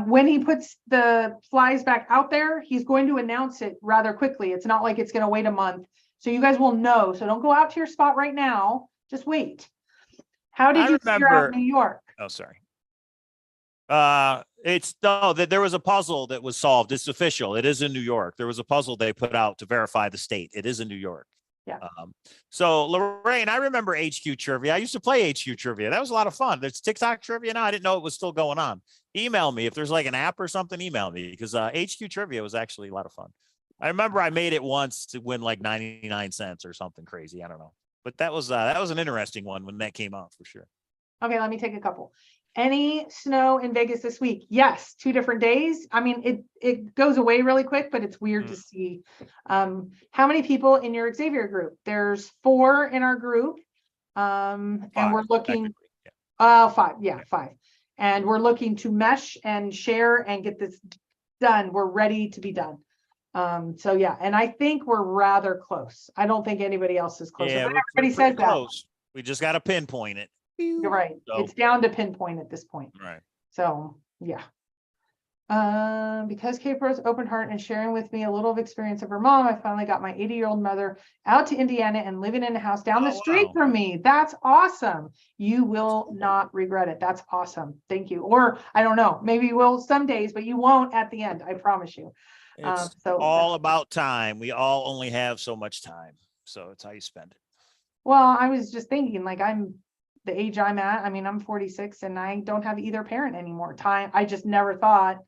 when he puts the flies back out there, he's going to announce it rather quickly. It's not like it's going to wait a month. So you guys will know. So don't go out to your spot right now. Just wait. How did you figure out New York? Oh, sorry. That there was a puzzle that was solved. It's official. It is in New York. There was a puzzle they put out to verify the state. It is in New York. Yeah. So Lorraine, I remember HQ trivia. I used to play HQ trivia. That was a lot of fun. There's TikTok trivia now. I didn't know it was still going on. Email me if there's like an app or something. Email me because HQ trivia was actually a lot of fun. I remember I made it once to win like 99 cents or something crazy. I don't know, but that was an interesting one when that came out for sure. Okay, let me take a couple. Any snow in Vegas this week? Yes, 2 different days. I mean, it goes away really quick, but it's weird to see. How many people in your Xavier group? There's 4 in our group. And we're looking, 5. Yeah, 5. And we're looking to mesh and share and get this done. We're ready to be done. So yeah, and I think we're rather close. I don't think anybody else is close. Yeah, everybody says that. We just got to pinpoint it. You're right. So, it's down to pinpoint at this point. Right. So yeah. Because K-Pro's open heart and sharing with me a little of experience of her mom, I finally got my 80-year-old mother out to Indiana and living in a house down the street from me. That's awesome. You will not regret it. That's awesome. Thank you. Or I don't know, maybe you will some days, but you won't at the end. I promise you. It's all about time. We all only have so much time. So it's how you spend it. Well, I was just thinking, like, I'm the age I'm at. I mean, I'm 46 and I don't have either parent anymore. Time. I just never thought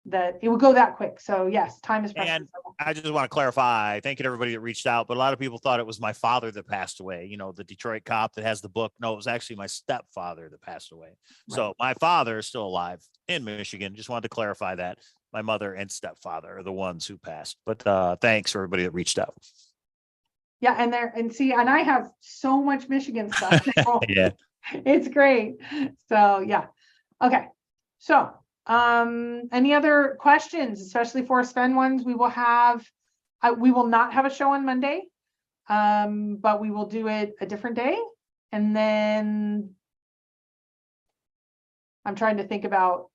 that it would go that quick. So yes, time is precious. And I just want to clarify, thank you to everybody that reached out, but a lot of people thought it was my father that passed away, you know, the Detroit cop that has the book. No, it was actually my stepfather that passed away. Right. So my father is still alive in Michigan. Just wanted to clarify that. My mother and stepfather are the ones who passed, but thanks for everybody that reached out. Yeah, and I have so much Michigan stuff now. Yeah, it's great. So yeah. Okay. So any other questions, especially for Sven ones? We will not have a show on Monday, but we will do it a different day. And then I'm trying to think about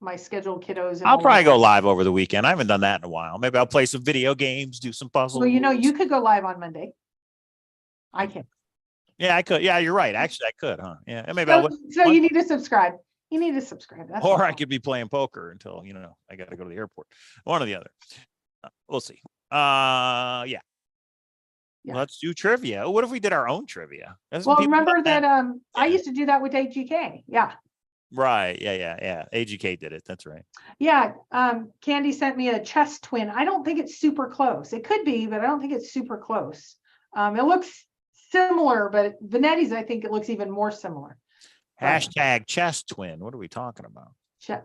my scheduled kiddos. I'll probably go live over the weekend. I haven't done that in a while. Maybe I'll play some video games, do some puzzles. Well, you know, you could go live on Monday. I can. Yeah, I could. Yeah, you're right. Actually, I could, huh? Yeah, and maybe so you need to subscribe. You need to subscribe. That's or I could be playing poker until, you know, I got to go to the airport. One or the other. We'll see. Yeah. Let's do trivia. What if we did our own trivia? Well, remember that I used to do that with AGK. Yeah. Right. Yeah. AGK did it. That's right. Yeah. Candy sent me a chess twin. I don't think it's super close. It could be, but I don't think it's super close. It looks similar, but Vanetti's, I think it looks even more similar. Hashtag chess twin. What are we talking about?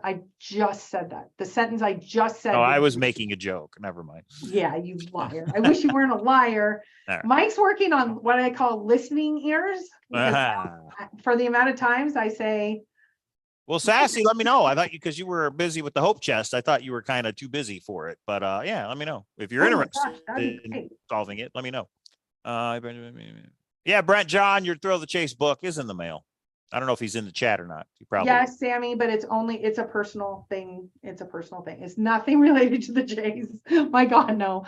I just said that. The sentence I just said. Oh, I was making a joke. Never mind. Yeah, you liar. I wish you weren't a liar. Right. Mike's working on what I call listening ears. For the amount of times I say. Well, Sassy, let me know. I thought because you were busy with the Hope Chest, I thought you were kind of too busy for it. But yeah, let me know. If you're interested in solving it, let me know. Yeah, Brent John, your Thrill the Chase book is in the mail. I don't know if he's in the chat or not. He probably yes, Sammy, but it's a personal thing. It's a personal thing. It's nothing related to the Chase. My God, no.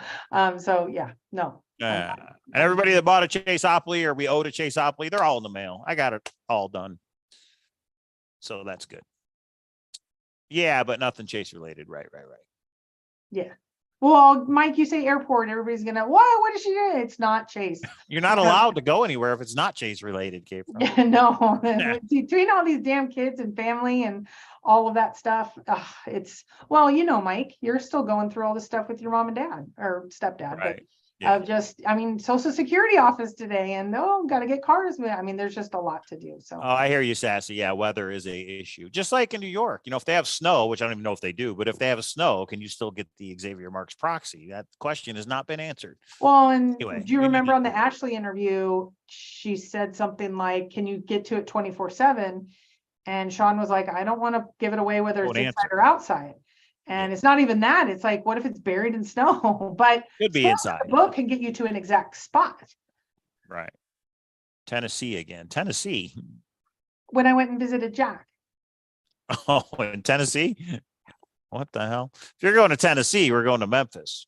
So yeah, no. And everybody that bought a Chaseopoly or we owed a Chaseopoly, they're all in the mail. I got it all done. So that's good. Yeah, but nothing Chase related. Right. Yeah. Well, Mike, you say airport, everybody's gonna, what did she do? It's not Chase. You're not allowed to go anywhere if it's not Chase related, Kate. Yeah, no. Between all these damn kids and family and all of that stuff, well, you know, Mike, you're still going through all this stuff with your mom and dad or stepdad. Right. Yeah. of just, I mean, Social Security office today and got to get cars. I mean, there's just a lot to do. So Oh, I hear you, Sassy. Yeah, weather is a issue. Just like in New York, if they have snow, which I don't even know if they do, but if they have a snow, can you still get the Xavier Marks proxy? That question has not been answered. well, and Anyway, do you we need remember to on the do- Ashley interview, she said something like, can you get to it 24/7? And Sean was like, I don't want to give it away whether it's Won't inside answer. or outside. And it's not even that. It's like, what if it's buried in snow? But Could be still, inside. the book can get you to an exact spot. Right. Tennessee again. Tennessee. When I went and visited Jack. Oh, in Tennessee? What the hell? If you're going to Tennessee, we're going to Memphis.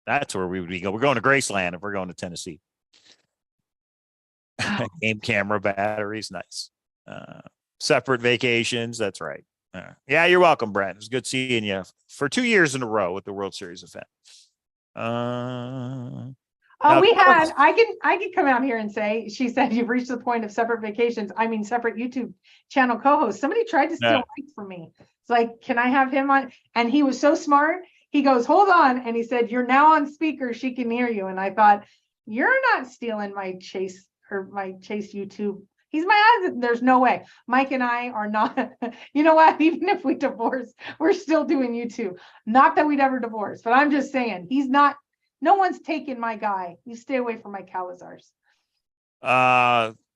That's where we would go. We're going to Graceland if we're going to Tennessee. Game camera batteries, nice. Separate vacations, that's right. Yeah, you're welcome, Brent. It was good seeing you for 2 years in a row with the World Series event. Oh, Now, we had, I can come out here and say, she said, you've reached the point of separate vacations. I mean, separate YouTube channel co-host. Somebody tried to steal Mike from me. It's like, can I have him on? And he was so smart. He goes, hold on. And he said, you're now on speaker. She can hear you. And I thought, you're not stealing my Chase YouTube. He's my husband. There's no way. Mike and I are not, you know what? Even if we divorce, we're still doing YouTube. Not that we'd ever divorce, but I'm just saying he's not, no one's taking my guy. You stay away from my Cowlazars.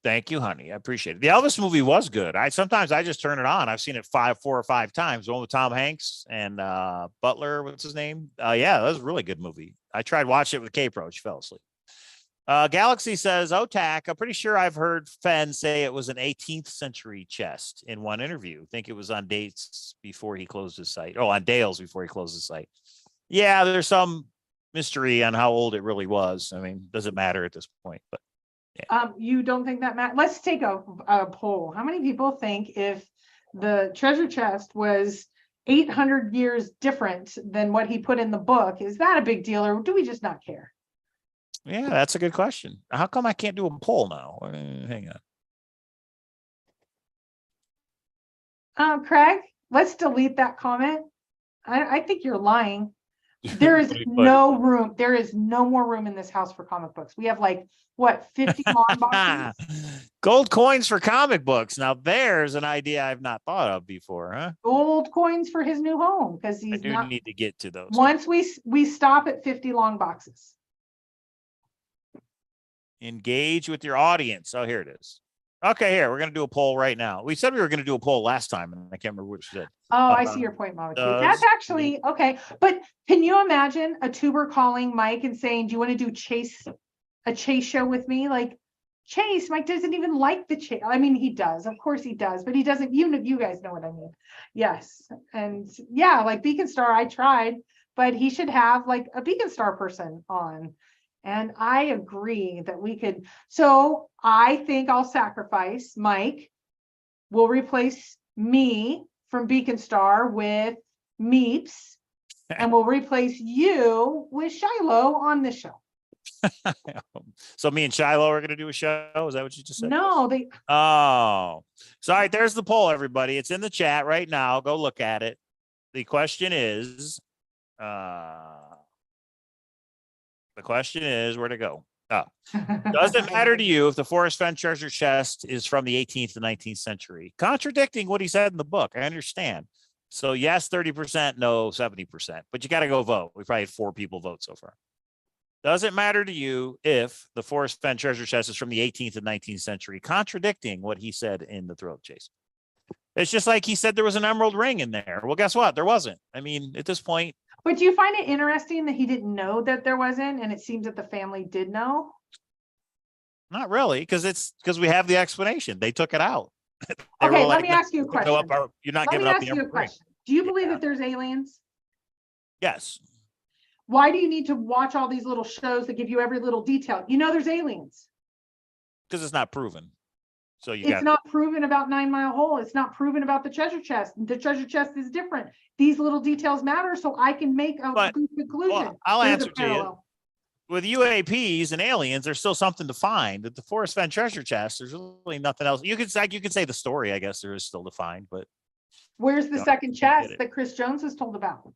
Thank you, honey. I appreciate it. The Elvis movie was good. Sometimes I just turn it on. I've seen it 4 or 5 times. The one with Tom Hanks and Butler, what's his name? Yeah, that was a really good movie. I tried watching it with K-Pro. She fell asleep. Galaxy says, OTAC, I'm pretty sure I've heard Fenn say it was an 18th century chest in one interview. Think it was on dates before he closed his site. Oh, on Dale's before he closed his site. Yeah, there's some mystery on how old it really was. I mean, doesn't matter at this point, but yeah. You don't think that matters? Let's take a poll. How many people think if the treasure chest was 800 years different than what he put in the book, is that a big deal, or do we just not care? Yeah, that's a good question. How come I can't do a poll now? Hang on. Craig, let's delete that comment. I think you're lying. There is no room. There is no more room in this house for comic books. We have like, what, 50 long boxes? Gold coins for comic books. Now there's an idea I've not thought of before, huh? Gold coins for his new home, because he's not. Need to get to those. Once we stop at 50 long boxes. Engage with your audience. Oh, here it is. Okay, here, we're going to do a poll right now. We said we were going to do a poll last time, and I can't remember which did. Oh, I see your point, Mama. That's actually okay. But can you imagine a tuber calling Mike and saying, do you want to do a chase show with me? Like, Chase, Mike doesn't even like the chase. I mean, he does. Of course he does, but he doesn't. You guys know what I mean. Yes. And yeah, like Beacon Star, I tried, but he should have like a Beacon Star person on. And I agree that we could. So I think I'll sacrifice Mike. We'll replace me from Beacon Star with Meeps, and we'll replace you with Shiloh on this show. So me and Shiloh are going to do a show. Is that what you just said? No, Oh, so all right. There's the poll, everybody. It's in the chat right now. Go look at it. The question is, where to go? Oh, does it matter to you if the Forrest Fenn treasure chest is from the 18th to 19th century? Contradicting what he said in the book. I understand. So yes, 30%, no, 70%, but you got to go vote. We probably had 4 people vote so far. Does it matter to you if the Forrest Fenn treasure chest is from the 18th and 19th century, contradicting what he said in the Thrill Chase? It's just like he said there was an emerald ring in there. Well, guess what? There wasn't. I mean, at this point. But do you find it interesting that he didn't know that there wasn't, and it seems that the family did know? Not really, because we have the explanation. They took it out. Okay, let me ask you a question. You're not giving up the emerald ring. Do you believe that there's aliens? Yes. Why do you need to watch all these little shows that give you every little detail? You know there's aliens. Because it's not proven. So it's not proven about 9 Mile Hole. It's not proven about the treasure chest. The treasure chest is different. These little details matter, so I can make a good conclusion. Well, I'll answer to you. With UAPs and aliens, there's still something to find. At the Forrest Fenn treasure chest, there's really nothing else. You could say the story, I guess there is still to find, but where's the second chest that Chris Jones was told about?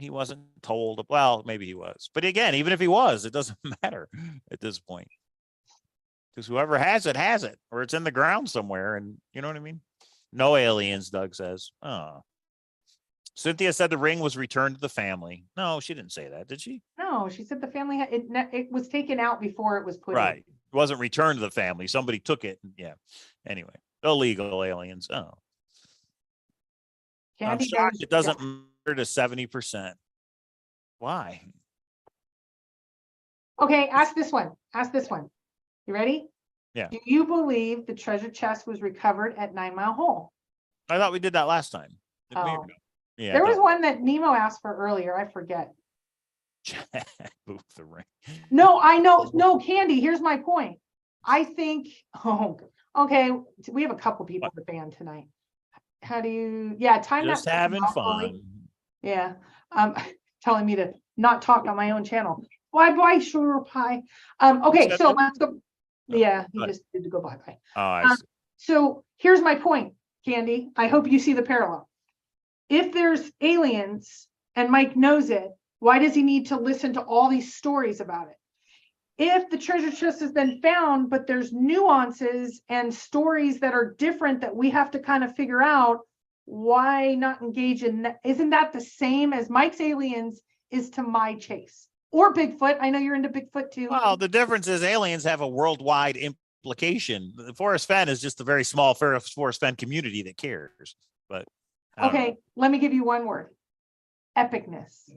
he wasn't told. Well, maybe he was, but again, even if he was, it doesn't matter at this point. Because whoever has it, or it's in the ground somewhere. And you know what I mean? No aliens, Doug says. Oh. Cynthia said the ring was returned to the family. No, she didn't say that, did she? No, she said the family, it was taken out before it was put in. Right. It wasn't returned to the family. Somebody took it. Yeah. Anyway, illegal aliens. Oh. I'm Candy shocked knows- it doesn't matter to 70%. Why? Okay, ask this one. Ask this one. You ready? Yeah. Do you believe the treasure chest was recovered at 9 Mile Hole? I thought we did that last time. Didn't we? Oh. Yeah. There was one that Nemo asked for earlier. I forget. Move the ring. No, I know. No, Candy, here's my point. I think, oh, okay, we have a couple people in the band tonight. How do you, yeah, time Just that having out, fun. Chloe. Yeah, telling me to not talk on my own channel. Bye, sure pie. Okay, said so that? let's go. Yeah, he Good. just did to go bye. Oh, I Um, see. So here's my point, Candy. I hope you see the parallel. If there's aliens and Mike knows it, why does he need to listen to all these stories about it? If the treasure chest has been found, but there's nuances and stories that are different that we have to kind of figure out, why not engage in that? Isn't that the same as Mike's aliens is to my chase? Or Bigfoot. I know you're into Bigfoot too. Well, the difference is aliens have a worldwide implication. The Forest Fen is just a very small Forest Fen community that cares. But I don't know. Okay, let me give you one word. Epicness.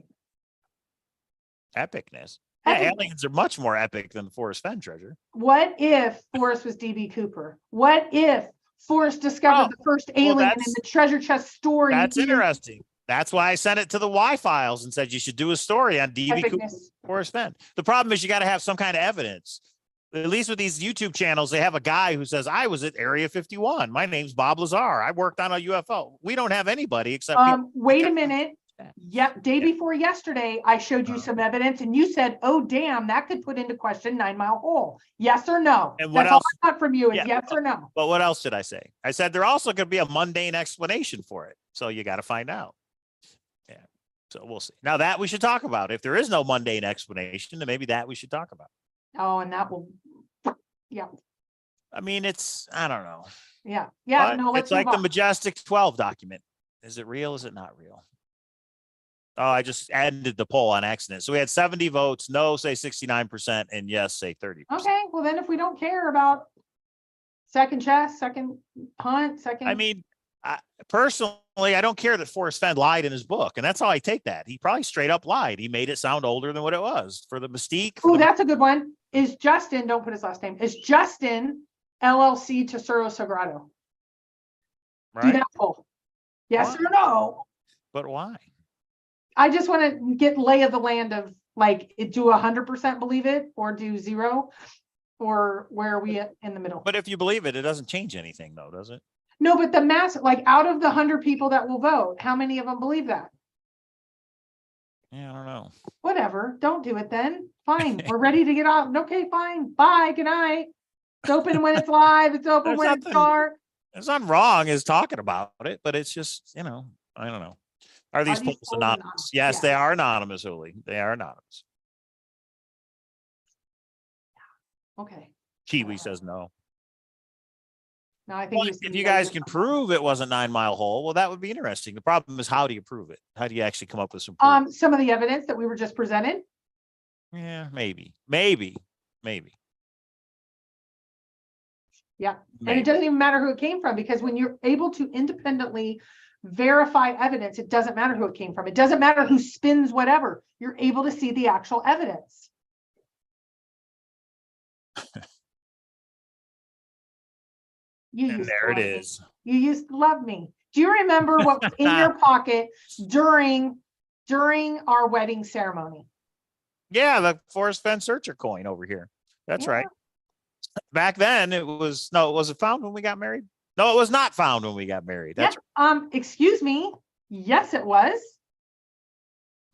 Epicness. Yeah, Epic. aliens are much more epic than the Forest Fen treasure. What if Forrest was DB Cooper? What if Forrest discovered the first alien in the treasure chest story? That's interesting. That's why I sent it to the Y files and said you should do a story on DB Cooper, Epicness. Forest Fen. The problem is you got to have some kind of evidence. At least with these YouTube channels, they have a guy who says, I was at Area 51. My name's Bob Lazar. I worked on a UFO. We don't have anybody except people. Wait a minute. Yep, day before yesterday, I showed you some evidence and you said, oh, damn, that could put into question 9 Mile Hole. Yes or no? And what That's else? all I want from you is Yeah. yes or no. But what else did I say? I said there also could be a mundane explanation for it. So you got to find out. Yeah. So we'll see. Now that we should talk about. If there is no mundane explanation, then maybe that we should talk about. Oh, and that will, yeah, I mean, I don't know. yeah, yeah. But No, let's it's like move the on. Majestic 12 document. Is it real? Is it not real? Oh, I just ended the poll on accident. So we had 70 votes. No, say 69%, and yes, say 30%. Okay, well then if we don't care about second chest, second hunt, second. I mean, personally, I don't care that Forrest Fenn lied in his book, and that's how I take that. He probably straight up lied. He made it sound older than what it was for the mystique. Oh, that's a good one. Is Justin, don't put his last name, is Justin LLC Tesoro Sagrado? Do right? that poll. Yes Why? or no? But why? I just want to get lay of the land of like, do 100% believe it or do 0? Or where are we at in the middle? But if you believe it, it doesn't change anything, though, does it? No, but the mass, like out of the 100 people that will vote, how many of them believe that? Yeah, I don't know. Whatever, don't do it then. Fine, we're ready to get out. Okay, fine. Bye, good night. It's open when it's live. It's open There's when it's nothing- dark. There's nothing wrong as talking about it, but it's just, I don't know. Are these polls polls anonymous? anonymous? Yes, Yeah. they are anonymous, Uli. They are anonymous. Okay, Kiwi says no. now I think. Well, if you guys can prove it wasn't 9 Mile Hole, well, that would be interesting. The problem is, how do you prove it? How do you actually come up with some proof? Some of the evidence that we were just presented. Yeah, maybe. Yeah, and it doesn't even matter who it came from, because when you're able to independently verify evidence, it doesn't matter who it came from. It doesn't matter who spins whatever. You're able to see the actual evidence. You And used to there it love me. is. You used to love me. Do you remember what was in your pocket during our wedding ceremony? Yeah, the Forest Fen Searcher coin over here. That's Yeah. right. Back then, was it found when we got married? No, it was not found when we got married. That's Yeah. Excuse me. Yes, it was.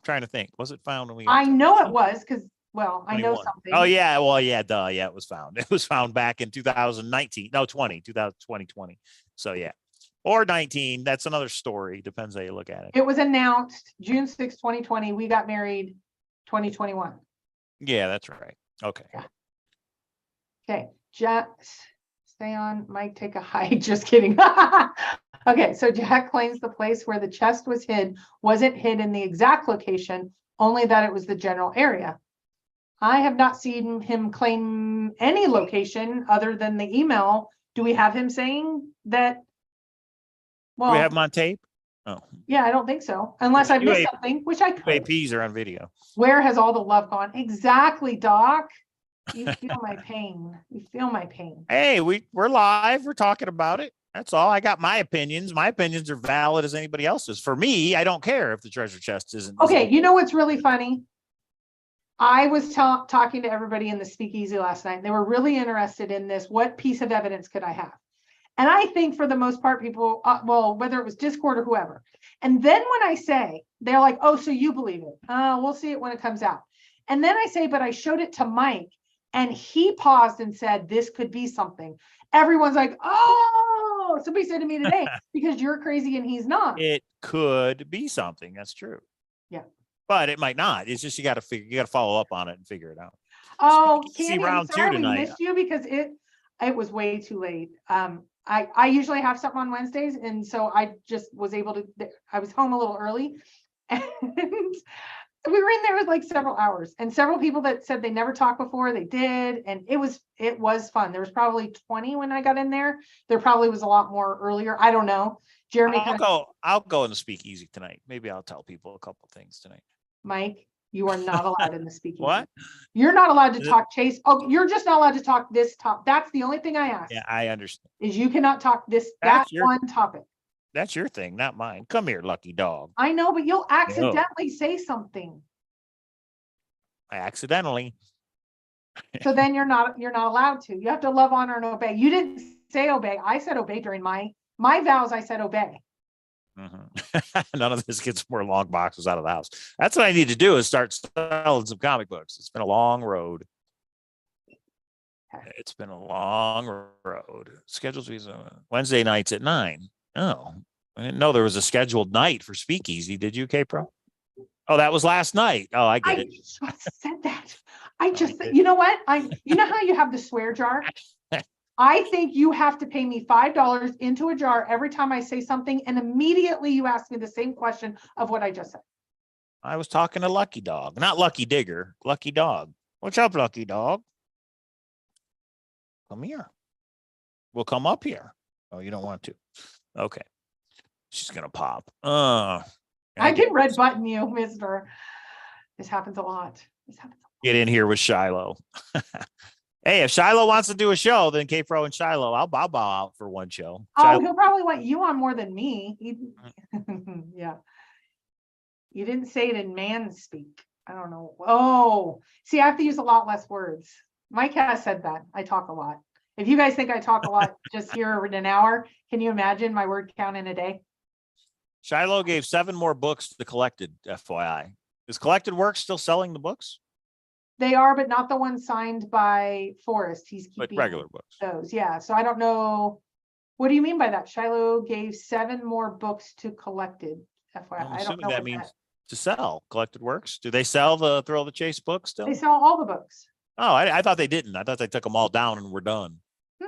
trying to think. Was it found when we I know it was because, well, I know 21. something. Oh, yeah. Well, yeah, duh. Yeah, it was found. It was found back in 2019. No, 2020. So, yeah. or 19. That's another story. Depends how you look at it. It was announced June 6, 2020. We got married 2021. Yeah, that's right. Okay. Okay, Jack, stay on, Mike, take a hike. Just kidding. Okay, so Jack claims the place where the chest was hid wasn't hid in the exact location, only that it was the general area. I have not seen him claim any location other than the email. Do we have him saying that? Do we Well, have them on tape? Oh, yeah, I don't think so, unless I missed UA something, which I could. UAPs are on video. Where has all the love gone? Exactly, Doc. You feel my pain. You feel my pain. Hey, we're live. We're talking about it. That's all. I got my opinions. My opinions are valid as anybody else's. For me, I don't care if the treasure chest isn't. Okay, you know what's really funny? I was talking to everybody in the speakeasy last night, and they were really interested in this. What piece of evidence could I have? And I think for the most part, people, well, whether it was Discord or whoever. And then when I say, they're like, oh, so you believe it? We'll see it when it comes out. And then I say, but I showed it to Mike, and he paused and said, this could be something. Everyone's like, oh, somebody said to me today, because you're crazy and he's not. It could be something. That's true. Yeah. But it might not. It's just you got to follow up on it and figure it out. Oh, See Candy, I'm round two sorry we tonight. missed you because it was way too late. I usually have something on Wednesdays, and so I just was able to, I was home a little early, and we were in there with like several hours, and several people that said they never talked before, they did, and it was fun. There was probably 20 when I got in there. There probably was a lot more earlier. I don't know. Jeremy, I'll go in the speakeasy tonight. Maybe I'll tell people a couple things tonight. Mike, you are not allowed in the speakeasy. What? You're not allowed to talk Chase. Oh, you're just not allowed to talk this top. That's the only thing I ask. Yeah, I understand. Is you cannot talk that one topic. That's your thing, not mine. Come here, lucky dog. I know, but you'll accidentally say something. I accidentally. So then you're not allowed to. You have to love, honor, and obey. You didn't say obey. I said obey during my vows. I said obey. None of this gets more long boxes out of the house. That's what I need to do, is start selling some comic books. It's been a long road. It's been a long road. Scheduled to be Wednesday nights at 9. Oh, I didn't know there was a scheduled night for Speakeasy. Did you, K-Pro? Oh, that was last night. Oh, I get it. I just said that. You know what? You know how you have the swear jar? I think you have to pay me $5 into a jar every time I say something, and immediately you ask me the same question of what I just said. I was talking to Lucky Dog, not Lucky Digger, Lucky Dog. What's up, Lucky Dog? Come here. We'll come up here. Oh, you don't want to. Okay. She's going to pop. I can red button you, mister. This happens a lot. Get in here with Shiloh. Hey, if Shiloh wants to do a show, then K-Pro and Shiloh, I'll bow out for one show. Oh, he'll probably want you on more than me. Yeah. You didn't say it in man speak. I don't know. Oh, see, I have to use a lot less words. Mike has said that. I talk a lot. If you guys think I talk a lot just here in an hour, can you imagine my word count in a day? Shiloh gave 7 more books to Collected, FYI. Is Collected Works still selling the books? They are, but not the ones signed by Forrest. He's keeping regular books. Those, yeah. So I don't know. What do you mean by that? Shiloh gave 7 more books to Collected, FYI. I'm I don't know that what means to sell. Collected Works. Do they sell the Thrill of the Chase books still? They sell all the books. Oh, I thought they didn't. I thought they took them all down and we're done.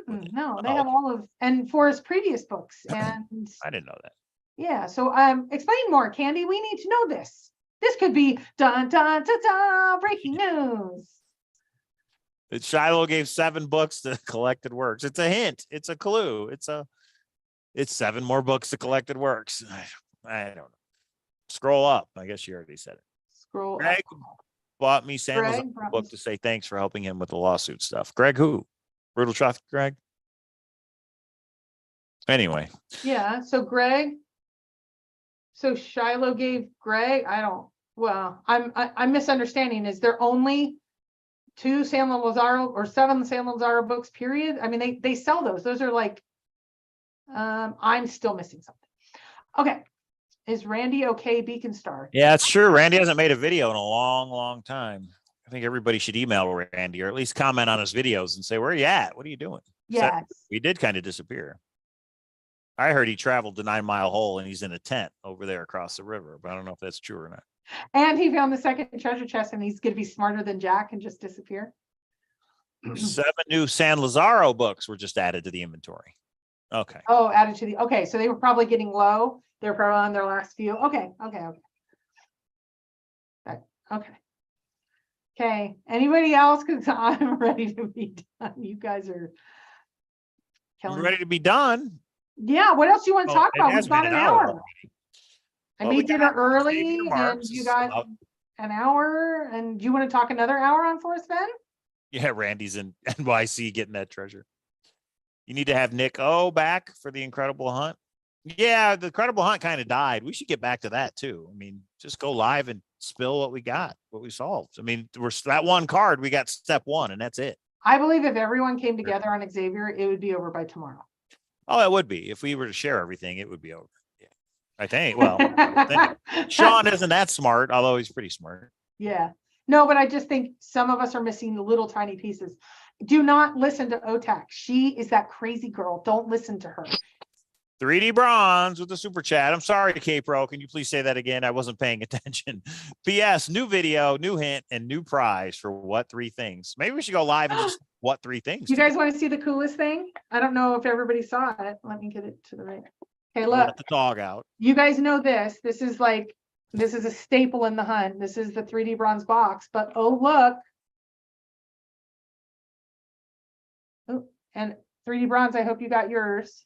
No, they have all of, and Forrest's previous books. And I didn't know that. Yeah. So explain more, Candy. We need to know this. This could be dun dun dun dun breaking news. That Shiloh gave 7 books to Collected Works. It's a hint. It's a clue. It's 7 more books to Collected Works. I don't know. Scroll up. I guess you already said it. Scroll Greg up. Bought me Sandals book to say thanks for helping him with the lawsuit stuff. Greg who? Brutal Traffic Greg? Anyway. Yeah. So Greg. So Shiloh gave Greg, I'm misunderstanding. Is there only 2 San Lazaro or 7 San Lazaro books, period? I mean, they sell those. Those are like, I'm still missing something. Okay. Is Randy okay, Beacon Star? Yeah, it's true. Randy hasn't made a video in a long, long time. I think everybody should email Randy or at least comment on his videos and say, where are you at? What are you doing? Yes. He did kind of disappear. I heard he traveled the 9 Mile Hole and he's in a tent over there across the river, but I don't know if that's true or not. And he found the second treasure chest and he's gonna be smarter than Jack and just disappear. 7 new San Lazaro books were just added to the inventory. Okay. Oh, added to the, okay, so they were probably getting low. They're probably on their last few. Okay. Okay, anybody else? Because I'm ready to be done. You guys are I'm killing ready to be done. Yeah, what else do you want to talk It about? has We've got been an an hour. hour. I Well, we made dinner got early Xavier and Marks you got about- an hour. And do you want to talk another hour on Forest Bend? Yeah, Randy's in NYC getting that treasure. You need to have Nick O back for the Incredible Hunt. Yeah, the Incredible Hunt kind of died. We should get back to that too. I mean, just go live and spill what we got, what we solved. I mean, we're that one card, we got step 1 and that's it. I believe if everyone came together on Xavier, it would be over by tomorrow. Oh, it would be. If we were to share everything, it would be over. Yeah. I think. Well, Sean isn't that smart, although he's pretty smart. Yeah, no, but I just think some of us are missing the little tiny pieces. Do not listen to Otak. She is that crazy girl. Don't listen to her. 3D Bronze with the super chat. I'm sorry, K-Pro. Can you please say that again? I wasn't paying attention. P.S. New video, new hint, and new prize for what 3 things? Maybe we should go live and just what 3 things. You guys want to see the coolest thing? I don't know if everybody saw it. Let me get it to the right. Okay, look. Let the dog out. You guys know this. This is a staple in the hunt. This is the 3D bronze box, but oh, look. Oh, and 3D bronze, I hope you got yours.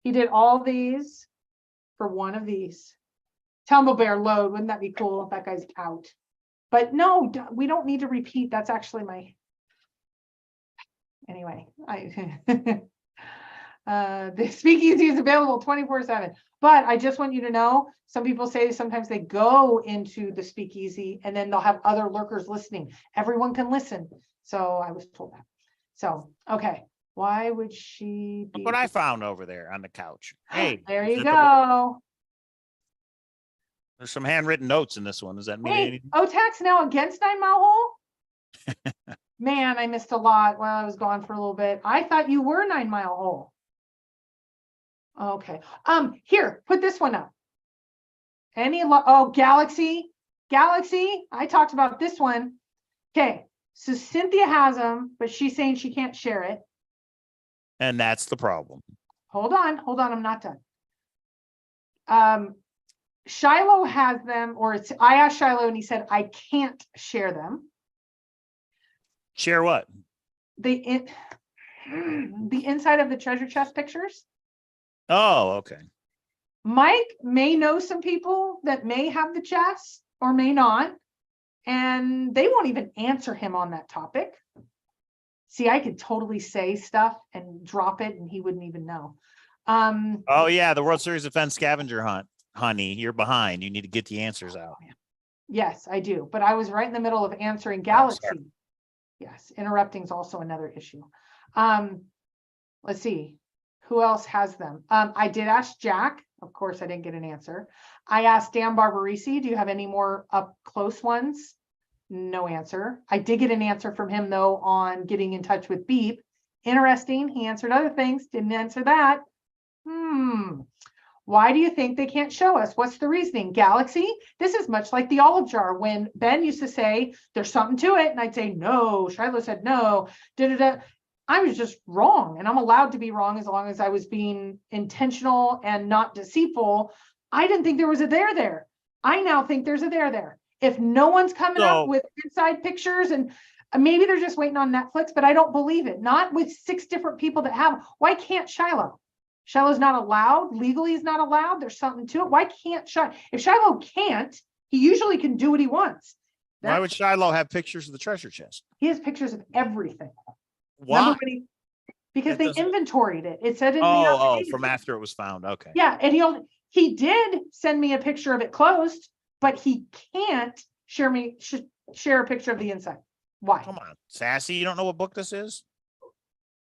He did all these for one of these. Tumble Bear load. Wouldn't that be cool? That guy's out. But no, we don't need to repeat. That's actually my, anyway, the Speakeasy is available 24/7, but I just want you to know, some people say sometimes they go into the Speakeasy and then they'll have other lurkers listening. Everyone can listen. So I was told that. So, okay. Why would she be? Look what I found over there on the couch. Hey, there you is it go. There's some handwritten notes in this one. Does that mean Hey, anything? Otak's now against 9 Mile Hole? Man, I missed a lot while I was gone for a little bit. I thought you were 9 Mile Hole. Okay. Here, put this one up. Galaxy. I talked about this one. Okay. So Cynthia has them, but she's saying she can't share it. And that's the problem. Hold on. I'm not done. Shiloh has them, I asked Shiloh and he said, I can't share them. Share what? The inside of the treasure chest pictures. Oh, okay. Mike may know some people that may have the chest or may not, and they won't even answer him on that topic. See, I could totally say stuff and drop it and he wouldn't even know. Oh yeah, the World Series of Fence scavenger hunt. Honey, you're behind. You need to get the answers out. Yes, I do. But I was right in the middle of answering Galaxy. Yes, interrupting is also another issue. Let's see. Who else has them? I did ask Jack. Of course, I didn't get an answer. I asked Dan Barbarisi, do you have any more up close ones? No answer. I did get an answer from him, though, on getting in touch with Beep. Interesting. He answered other things. Didn't answer that. Why do you think they can't show us? What's the reasoning? Galaxy? This is much like the olive jar when Ben used to say, there's something to it. And I'd say, no. Shiloh said, no. I was just wrong. And I'm allowed to be wrong as long as I was being intentional and not deceitful. I didn't think there was a there. I now think there's a there. If no one's coming up with inside pictures and maybe they're just waiting on Netflix, but I don't believe it. Not with 6 different people that have. Why can't Shiloh? Shiloh's not allowed. Legally is not allowed. There's something to it. Why can't Shiloh? If Shiloh can't, he usually can do what he wants. Why would Shiloh have pictures of the treasure chest? He has pictures of everything. Why? Because they inventoried it. It said in the from after it was found. Okay. Yeah, and he did send me a picture of it closed, but he can't share a picture of the inside. Why? Come on, Sassy, you don't know what book this is?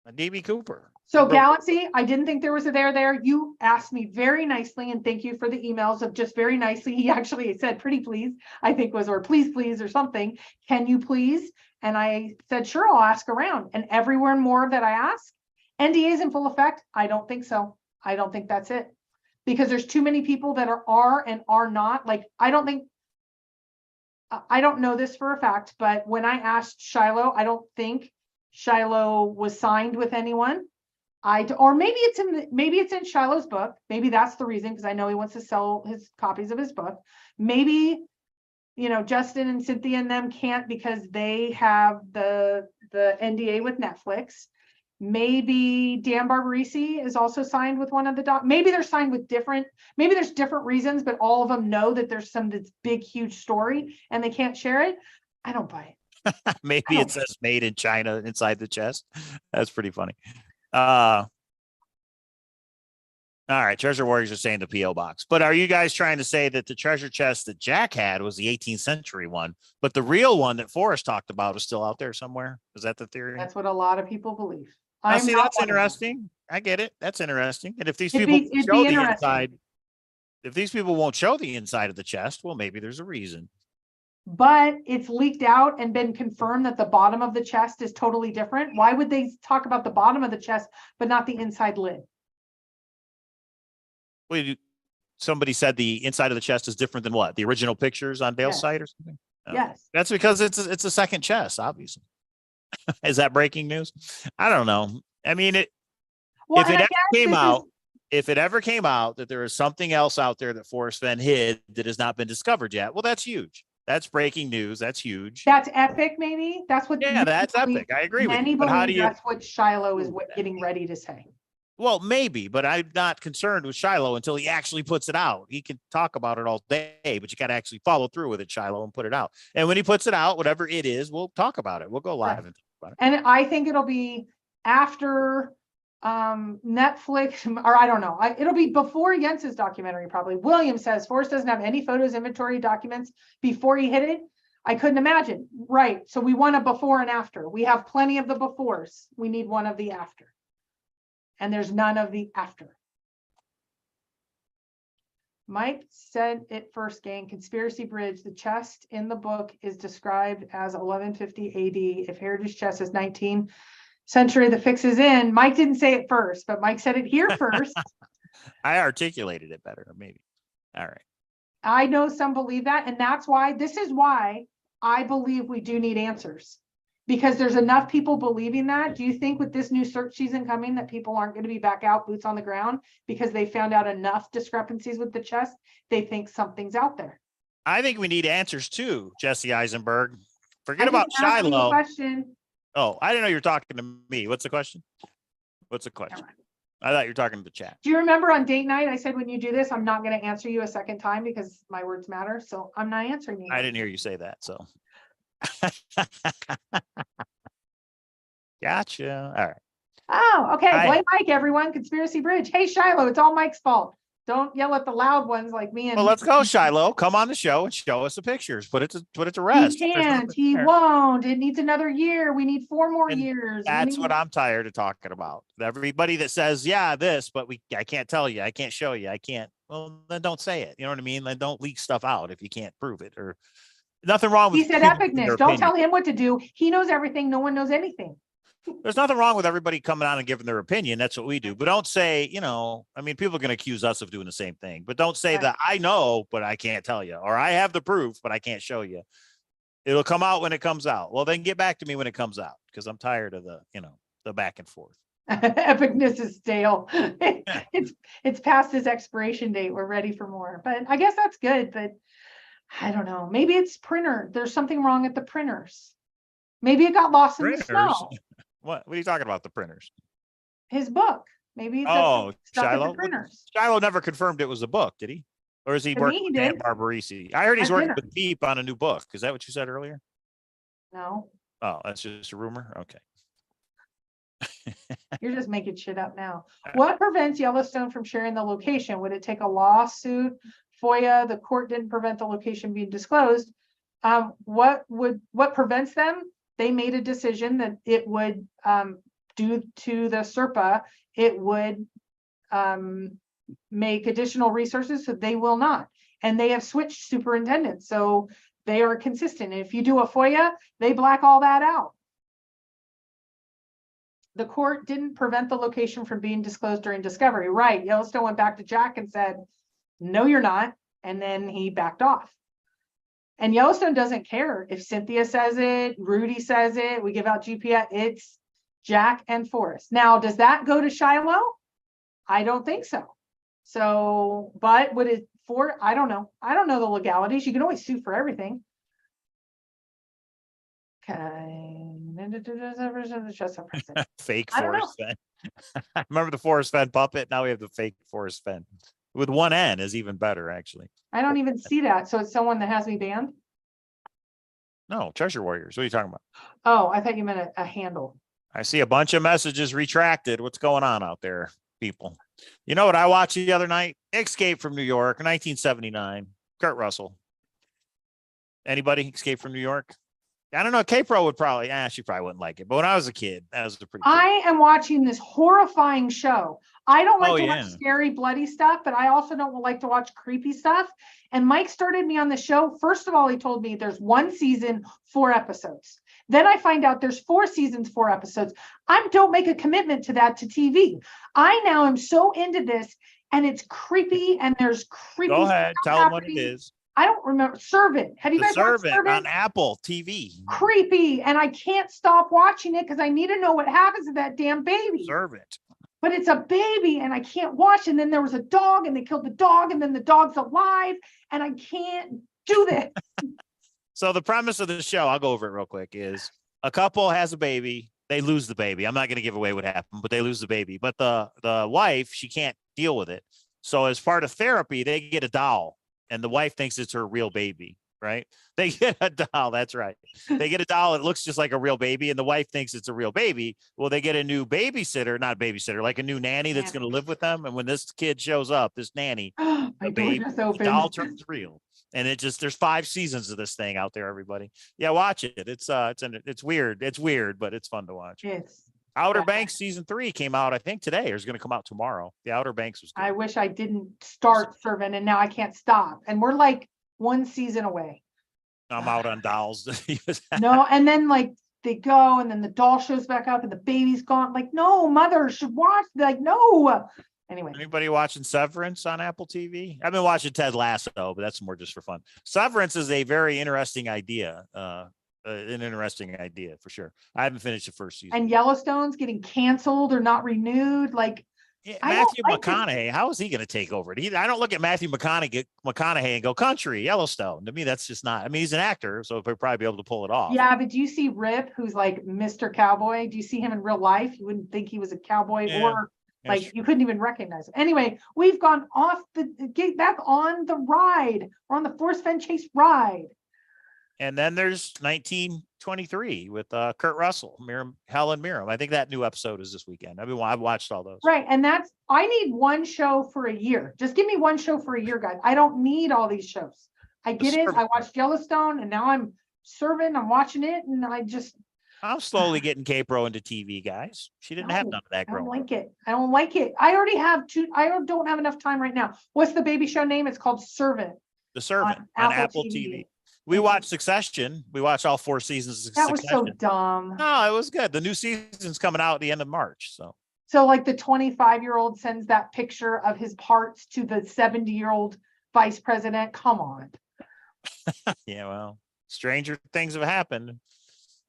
A DB Cooper. So Galaxy, I didn't think there was a there. You asked me very nicely, and thank you for the emails of just very nicely. He actually said pretty please, I think was, or please or something. Can you please? And I said, sure, I'll ask around. And everywhere more that I asked, NDAs in full effect? I don't think so. I don't think that's it. Because there's too many people that are and are not. Like, I don't know this for a fact, but when I asked Shiloh, I don't think Shiloh was signed with anyone. Or maybe it's in Shiloh's book. Maybe that's the reason, because I know he wants to sell his copies of his book. Maybe, Justin and Cynthia and them can't because they have the NDA with Netflix. Maybe Dan Barbarisi is also signed with one of the maybe they're signed with maybe there's different reasons, but all of them know that there's this big, huge story and they can't share it. I don't buy it. Maybe it says made in China inside the chest. That's pretty funny. All right, Treasure Warriors are saying the P.O. box, but are you guys trying to say that the treasure chest that Jack had was the 18th century one, but the real one that Forrest talked about is still out there somewhere? Is that the theory? That's what a lot of people believe. I see. That's interesting. I get it. That's interesting. And if these people show the inside, if these people won't show the inside of the chest, well, maybe there's a reason. But it's leaked out and been confirmed that the bottom of the chest is totally different. Why would they talk about the bottom of the chest, but not the inside lid? Wait, somebody said the inside of the chest is different than what? The original pictures on Dale's site or something? Oh, yes. That's because it's a second chest, obviously. Is that breaking news? I don't know. I mean, if it ever came out that there is something else out there that Forrest Fenn hid that has not been discovered yet, well, that's huge. That's breaking news. That's huge. That's epic, maybe. That's what. Yeah, that's epic. I agree with you. But how do you? That's what Shiloh is getting ready to say. Well, maybe, but I'm not concerned with Shiloh until he actually puts it out. He can talk about it all day, but you got to actually follow through with it, Shiloh, and put it out. And when he puts it out, whatever it is, we'll talk about it. We'll go live and talk about it. And I think it'll be after Netflix, or I don't know. It'll be before Jens's documentary, probably. William says Forrest doesn't have any photos, inventory, documents before he hit it. I couldn't imagine. Right. So we want a before and after. We have plenty of the befores. We need one of the after. And there's none of the after. Mike said it first, gang. Conspiracy Bridge. The chest in the book is described as 1150 AD. If Heritage Chest is 19th century, the fix is in. Mike didn't say it first, but Mike said it here first. I articulated it better, maybe. All right. I know some believe that, and this is why I believe we do need answers. Because there's enough people believing that. Do you think with this new search season coming that people aren't going to be back out boots on the ground because they found out enough discrepancies with the chest? They think something's out there. I think we need answers too, Jesse Eisenberg. Forget about Shiloh. Question. Oh, I didn't know you were talking to me. What's the question? What's the question? I thought you were talking to the chat. Do you remember on date night, I said, when you do this, I'm not going to answer you a second time because my words matter. So I'm not answering you. I didn't hear you say that. So. Gotcha. All right. Oh, okay. Blame Mike, everyone. Conspiracy Bridge. Hey, Shiloh, it's all Mike's fault. Don't yell at the loud ones like me. Well, let's go, Shiloh. Come on the show and show us the pictures. Put it to rest. He can't. He won't. It needs another year. We need 4 more years. That's what I'm tired of talking about. Everybody that says, yeah, this, but I can't tell you. I can't show you. I can't. Well, then don't say it. You know what I mean? Then don't leak stuff out if you can't prove it. Or nothing wrong with. He said epicness. Don't tell him what to do. He knows everything. No one knows anything. There's nothing wrong with everybody coming on and giving their opinion. That's what we do. But don't say, I mean, people are going to accuse us of doing the same thing. But don't say that I know, but I can't tell you. Or I have the proof, but I can't show you. It'll come out when it comes out. Well, then get back to me when it comes out, because I'm tired of the back and forth. Epicness is stale. It's past its expiration date. We're ready for more. But I guess that's good. But I don't know. Maybe it's printer. There's something wrong at the printers. Maybe it got lost in the snow. What are you talking about? The printers? His book. Maybe it's Shiloh. Printers. Shiloh never confirmed it was a book, did he? Or is he working with Dan Barbarisi? I heard he's working with Deep on a new book. Is that what you said earlier? No. Oh, that's just a rumor? Okay. You're just making shit up now. What prevents Yellowstone from sharing the location? Would it take a lawsuit? FOIA, the court didn't prevent the location being disclosed. What prevents them? They made a decision that it would, due to the SERPA, it would make additional resources, so they will not. And they have switched superintendents, so they are consistent. If you do a FOIA, they black all that out. the court didn't prevent the location from being disclosed during discovery. Right. Yellowstone went back to Jack and said, no, you're not. And then he backed off. And Yellowstone doesn't care if Cynthia says it, Rudy says it, we give out GPS, it's Jack and Forrest. Now, does that go to Shiloh? I don't think so. So, but would it for, I don't know. I don't know the legalities. You can always sue for everything. Okay. Fake I don't know. Forrest Fenn. Remember the Forrest Fenn puppet? Now we have the fake Forrest Fenn with one N is even better, actually. I don't even see that. So it's someone that has me banned? No, Treasure Warriors. What are you talking about? Oh, I thought you meant a handle. I see a bunch of messages retracted. What's going on out there, people? You know what I watched the other night? Escape from New York, 1979. Kurt Russell. Anybody Escape from New York? I don't know. K-Pro would probably, she probably wouldn't like it. But when I was a kid, that was a pretty cool. I am watching this horrifying show. I don't like to yeah. watch scary, bloody stuff, but I also don't like to watch creepy stuff. And Mike started me on the show. First of all, he told me there's 1 season, 4 episodes. Then I find out there's 4 seasons, 4 episodes. I don't make a commitment to that to TV. I now am so into this, and it's creepy, and there's creepy. Go ahead, tell them what it is. I don't remember. Servant. Have you guys watched Servant on Apple TV? Creepy, and I can't stop watching it because I need to know what happens to that damn baby. Servant. But it's a baby, and I can't watch. And then there was a dog, and they killed the dog, and then the dog's alive, and I can't do this. So the premise of the show, I'll go over it real quick, is a couple has a baby. They lose the baby. I'm not going to give away what happened, but they lose the baby. But the wife, she can't deal with it. So as part of therapy, they get a doll. And the wife thinks it's her real baby, right? They get a doll. That's right. They get a doll. It looks just like a real baby. And the wife thinks it's a real baby. Well, they get a new babysitter, not babysitter, like a new nanny that's going to live with them. And when this kid shows up, this nanny, the doll turns real. And there's 5 seasons of this thing out there, everybody. Yeah, watch it. It's weird. It's weird, but it's fun to watch. Yes. Outer Banks season 3 came out, I think today, or is going to come out tomorrow. The Outer Banks was good. I wish I didn't start Servant, and now I can't stop. And we're like 1 season away. I'm out on dolls. No, and then like they go, and then the doll shows back up, and the baby's gone. Like, no, mother should watch. Like, no. Anyway. Anybody watching Severance on Apple TV? I've been watching Ted Lasso, but that's more just for fun. Severance is a very interesting idea. An interesting idea for sure. I haven't finished the first season. And Yellowstone's getting canceled or not renewed. Like, Matthew McConaughey, how is he going to take over it? I don't look at Matthew McConaughey and go country Yellowstone. To me, that's just not. I mean, he's an actor, so he'll probably be able to pull it off. Yeah, but do you see Rip, who's like Mr. Cowboy? Do you see him in real life? You wouldn't think he was a cowboy, or like you couldn't even recognize him. Anyway, we've gone off the gate, back on the ride. We're on the Forrest Fenn chase ride. And then there's 1923 with Kurt Russell, Helen Mirren. I think that new episode is this weekend. I've watched all those. Right. And I need 1 show for a year. Just give me 1 show for a year, guys. I don't need all these shows. I get it. I watched Yellowstone, and now I'm serving. I'm watching it, and I'm slowly getting K-Pro into TV, guys. She didn't have none of that growing up. I don't like it. I already have 2. I don't have enough time right now. What's the baby show name? It's called Servant. The Servant on Apple TV. We watched Succession. We watched all 4 seasons of Succession. That was so dumb. No, it was good. The new season's coming out at the end of March. So like the 25-year-old sends that picture of his parts to the 70-year-old vice president. Come on. Yeah, well, stranger things have happened.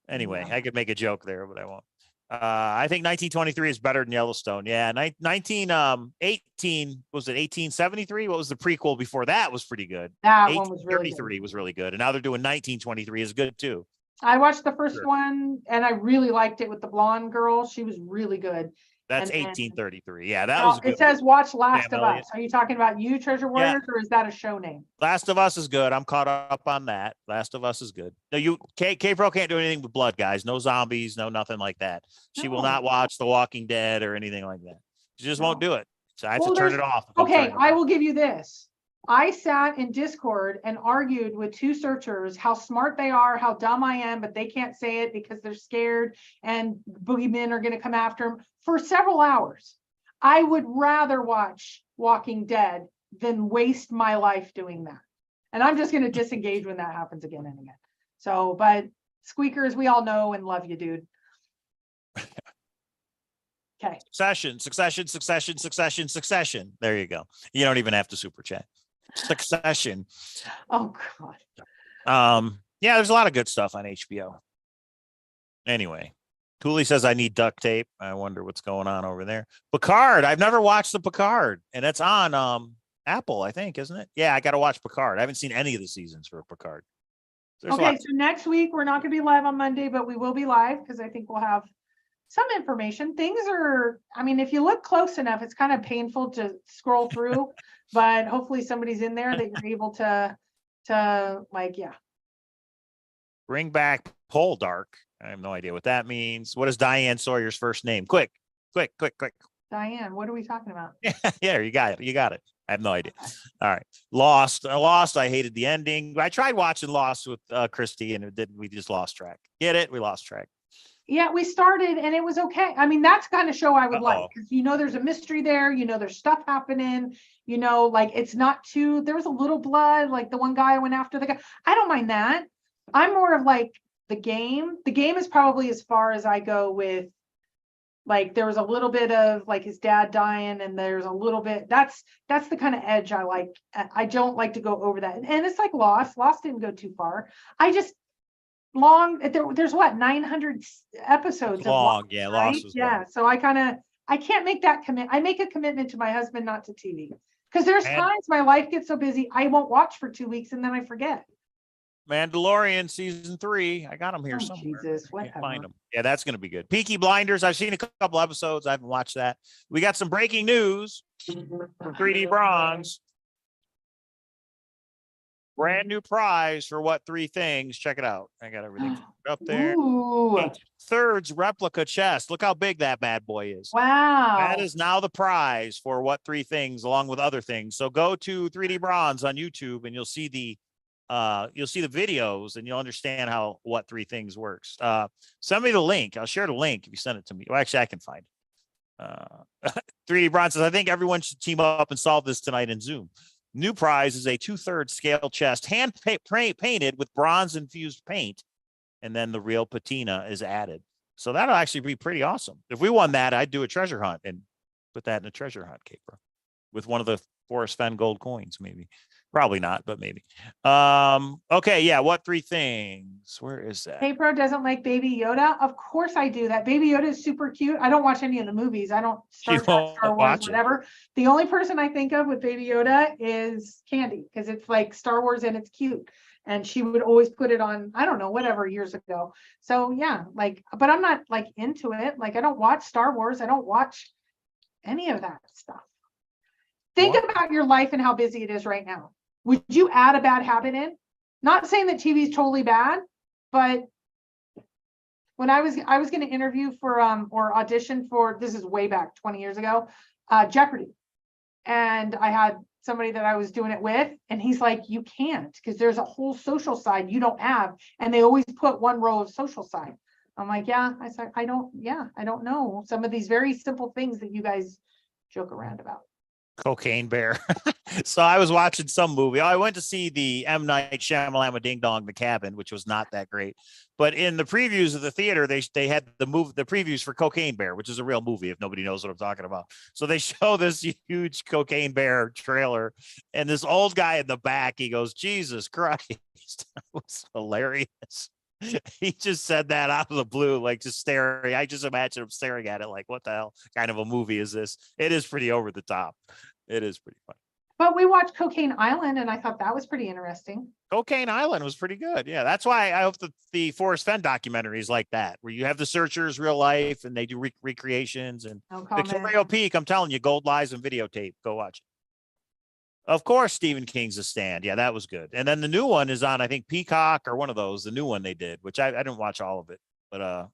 Anyway, I could make a joke there, but I won't. I think 1923 is better than Yellowstone. Yeah, 1918, was it 1873? What was the prequel before that? Was pretty good. That one was really good. Was really good. And now they're doing 1923 is good too. I watched the first one, and I really liked it with the blonde girl. She was really good. That's 1833. Yeah, that was good. It says watch Last of Us. Are you talking about you, Treasure Warriors, or is that a show name? Last of Us is good. I'm caught up on that. Last of Us is good. No, K-Pro can't do anything with blood, guys. No zombies, no nothing like that. She will not watch The Walking Dead or anything like that. She just won't do it. So I have to turn it off. Okay, I will give you this. I sat in Discord and argued with 2 searchers how smart they are, how dumb I am, but they can't say it because they're scared and boogeymen are going to come after them for several hours. I would rather watch Walking Dead than waste my life doing that. And I'm just going to disengage when that happens again and again. So, but Squeakers, we all know and love you, dude. Okay. Succession. There you go. You don't even have to super chat. Succession. Oh, God. Yeah, there's a lot of good stuff on HBO. Anyway, Cooley says I need duct tape. I wonder what's going on over there. Picard. I've never watched the Picard, and it's on Apple, I think, isn't it? Yeah, I got to watch Picard. I haven't seen any of the seasons for Picard. Okay, so next week we're not going to be live on Monday, but we will be live because I think we'll have some information. Things are, I mean, if you look close enough, it's kind of painful to scroll through, but hopefully somebody's in there that you're able to like, yeah. Bring back Pole Dark. I have no idea what that means. What is Diane Sawyer's first name? Quick. Diane, what are we talking about? Yeah, you got it. I have no idea. All right. Lost. I hated the ending. I tried watching Lost with Christy and we just lost track. Get it? We lost track. Yeah, we started and it was okay. I mean, that's the kind of show I would like because there's a mystery there, there's stuff happening, like it's not too, there was a little blood, like the one guy went after the guy. I don't mind that. I'm more of like the game. The game is probably as far as I go with, like there was a little bit of like his dad dying and there's a little bit, that's the kind of edge I like. I don't like to go over that. And it's like Lost didn't go too far. I just there's what 900 episodes long, of Lost, yeah, right? Lost was yeah. long. So I can't make that commit. I make a commitment to my husband, not to TV. Because there's times my life gets so busy, I won't watch for 2 weeks and then I forget. Mandalorian season 3. I got them here somewhere. Jesus, Can't find them. Yeah, that's going to be good. Peaky Blinders. I've seen a couple episodes. I haven't watched that. We got some breaking news from 3D Bronze. Brand new prize for what 3 things? Check it out. I got everything up there. Ooh. 2/3 replica chest. Look how big that bad boy is. Wow. That is now the prize for what 3 things, along with other things. So go to 3D Bronze on YouTube and you'll see the videos and you'll understand how what 3 things works. Send me the link. I'll share the link if you send it to me. Well, actually I can find it. 3D Bronze says, I think everyone should team up and solve this tonight in Zoom. New prize is a 2/3 scale chest, hand painted with bronze infused paint. And then the real patina is added. So that'll actually be pretty awesome. If we won that, I'd do a treasure hunt and put that in a treasure hunt caper with one of the Forest Fen gold coins, maybe. Probably not, but maybe. Okay, yeah. What 3 things? Where is that? Hey Pro doesn't like Baby Yoda. Of course I do. That Baby Yoda is super cute. I don't watch any of the movies. I don't Star Wars, whatever. The only person I think of with Baby Yoda is Candy because it's like Star Wars and it's cute. And she would always put it on, I don't know, whatever years ago. So yeah, like, but I'm not like into it. Like I don't watch Star Wars. I don't watch any of that stuff. Think about your life and how busy it is right now. Would you add a bad habit in? Not saying that TV is totally bad, but when I was going to interview for or audition for, this is way back 20 years ago, Jeopardy. And I had somebody that I was doing it with, and he's like, you can't, because there's a whole social side you don't have. And they always put one row of social side. I'm like, yeah, I said, I don't know some of these very simple things that you guys joke around about. Cocaine Bear. So I was watching some movie. I went to see the M. Night Shyamalan Ding Dong, The Cabin, which was not that great. But in the previews of the theater, they had the previews for Cocaine Bear, which is a real movie if nobody knows what I'm talking about. So they show this huge Cocaine Bear trailer, and this old guy in the back, he goes, Jesus Christ. That was hilarious. He just said that out of the blue, like just staring. I just imagine him staring at it like, what the hell kind of a movie is this? It is pretty over the top. It is pretty funny. But we watched Cocaine Island, and I thought that was pretty interesting. Cocaine Island was pretty good. Yeah, that's why I hope the Forrest Fenn documentary is like that, where you have the searchers real life and they do recreations. And Victoria Peak, I'm telling you, Gold Lies and Videotape. Go watch it. Of course, Stephen King's The Stand. Yeah, that was good. And then the new one is on, I think, Peacock or one of those, the new one they did, which I didn't watch all of it. But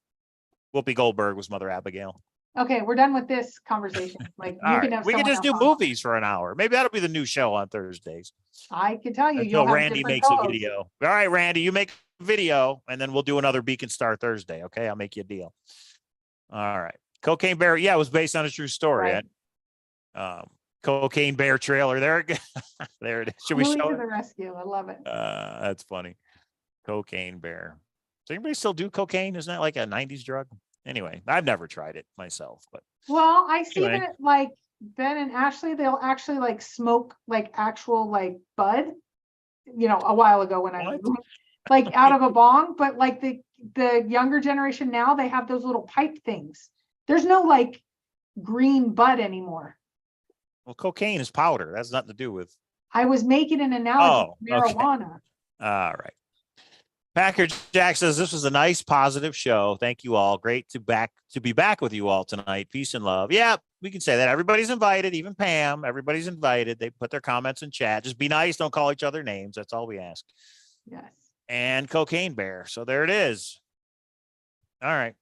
Whoopi Goldberg was Mother Abigail. Okay, we're done with this conversation. Like you can have we can just do movies for an hour. Maybe that'll be the new show on Thursdays. I can tell you. Until Randy makes a video. All right, Randy, you make a video, and then we'll do another Beacon Star Thursday. Okay, I'll make you a deal. All right, Cocaine Bear. Yeah, it was based on a true story. Right. Cocaine Bear trailer. There it is. Should we show it? The rescue. I love it. That's funny. Cocaine Bear. Does anybody still do cocaine? Isn't that like a 90s drug? Anyway, I've never tried it myself, but Well, I see Anyway. that like Ben and Ashley, they'll actually like smoke like actual like bud, a while ago when I What? like out of a bong, but like the younger generation now, they have those little pipe things. There's no like green bud anymore. well, cocaine is powder. That's nothing to do with. I was making an analogy Oh, to marijuana. All right. Packer Jack says this was a nice, positive show. Thank you all. Great to be back with you all tonight. Peace and love. Yeah, we can say that. Everybody's invited, even Pam. Everybody's invited. They put their comments in chat. Just be nice. Don't call each other names. That's all we ask. Yes. And Cocaine Bear. So there it is. All right.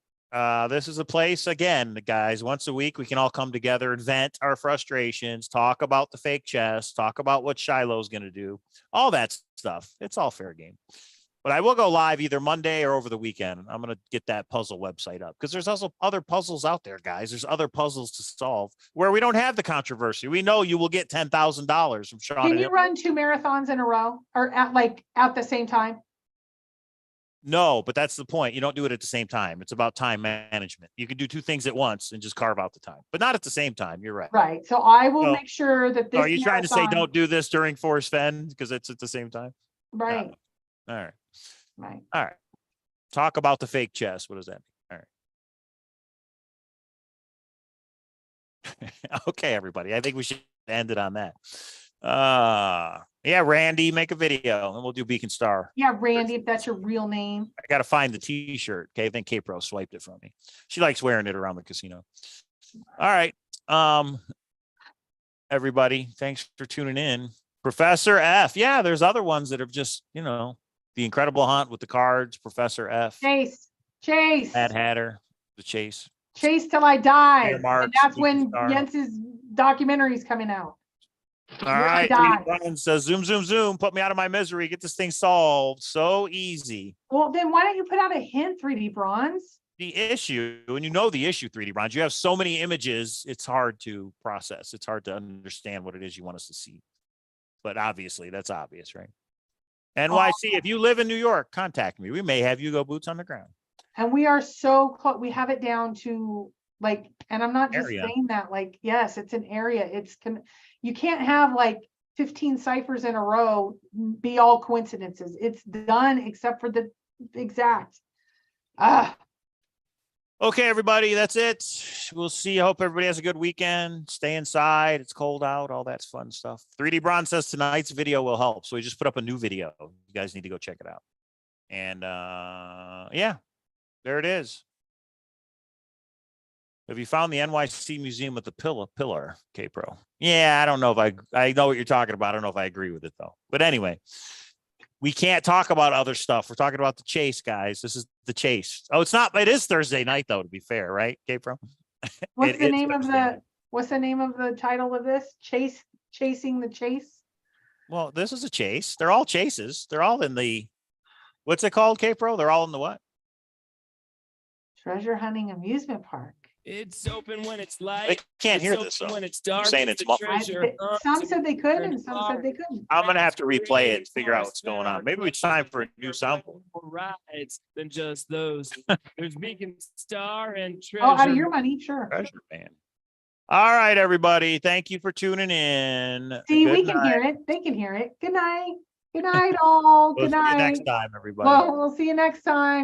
This is a place, again, guys, once a week, we can all come together and vent our frustrations, talk about the fake chest, talk about what Shiloh's going to do, all that stuff. It's all fair game. But I will go live either Monday or over the weekend. I'm going to get that puzzle website up because there's also other puzzles out there, guys. There's other puzzles to solve where we don't have the controversy. We know you will get $10,000 from Sean. Can you run 2 marathons in a row or at the same time? No, but that's the point. You don't do it at the same time. It's about time management. You can do 2 things at once and just carve out the time, but not at the same time. You're right. Right. So I will So, make sure that this. Are you trying to say marathon- don't do this during Forest Fen because it's at the same time? Right. All right. Right. All right. Talk about the fake chest. What does that mean? All right. Okay, everybody. I think we should end it on that. Yeah, Randy, make a video and we'll do Beacon Star. Yeah, Randy, if that's your real name. I got to find the t-shirt. Okay. I think K-Pro swiped it from me. She likes wearing it around the casino. All right. Everybody, thanks for tuning in. Professor F. Yeah, there's other ones that have just, The Incredible Hunt with the cards, Professor F. Chase. Mad Hatter, The Chase. Chase till I die. Xavier Marks, And that's when Star. Jens's documentary is coming out. All right. Brian says, zoom, zoom, zoom. Put me out of my misery. Get this thing solved. So easy. Well, then why don't you put out a hint, 3D Bronze? The issue, and the issue, 3D Bronze, you have so many images, it's hard to process. It's hard to understand what it is you want us to see. But obviously, that's obvious, right? NYC, if you live in New York, contact me. We may have you go boots on the ground. And we are so close. We have it down to and I'm not just Area. saying that, yes, it's an area. You can't have 15 ciphers in a row be all coincidences. It's done except for the exact. Okay, everybody, that's it. We'll see. I hope everybody has a good weekend. Stay inside. It's cold out, all that fun stuff. 3D Bronze says tonight's video will help. So we just put up a new video. You guys need to go check it out. And yeah, there it is. Have you found the NYC Museum with the pillar, K-Pro? Yeah, I don't know if I know what you're talking about. I don't know if I agree with it, though. But anyway, we can't talk about other stuff. We're talking about the chase, guys. This is the chase. Oh, it is Thursday night, though, to be fair, right, K-Pro? What's the name of the title of this? Chasing the Chase? Well, this is a chase. They're all chases. They're all in the, what's it called, K-Pro? They're all in the what? Treasure hunting amusement park. It's open when it's light. They can't It's hear open this, so when it's dark. saying it's a muffled. treasure hunt. Some said they could and It's some said they couldn't. I'm going to have to replay it and figure out what's going on. Maybe it's time for a new soundboard. More rides than just those. There's Beacon Star and Treasure. Oh, out of your money, sure. Treasure man. All right, everybody. Thank you for tuning in. See, Good we can night. hear it. They can hear it. Good night. Good night, all. We'll Good see you night. next time, everybody. Well, we'll see you next time.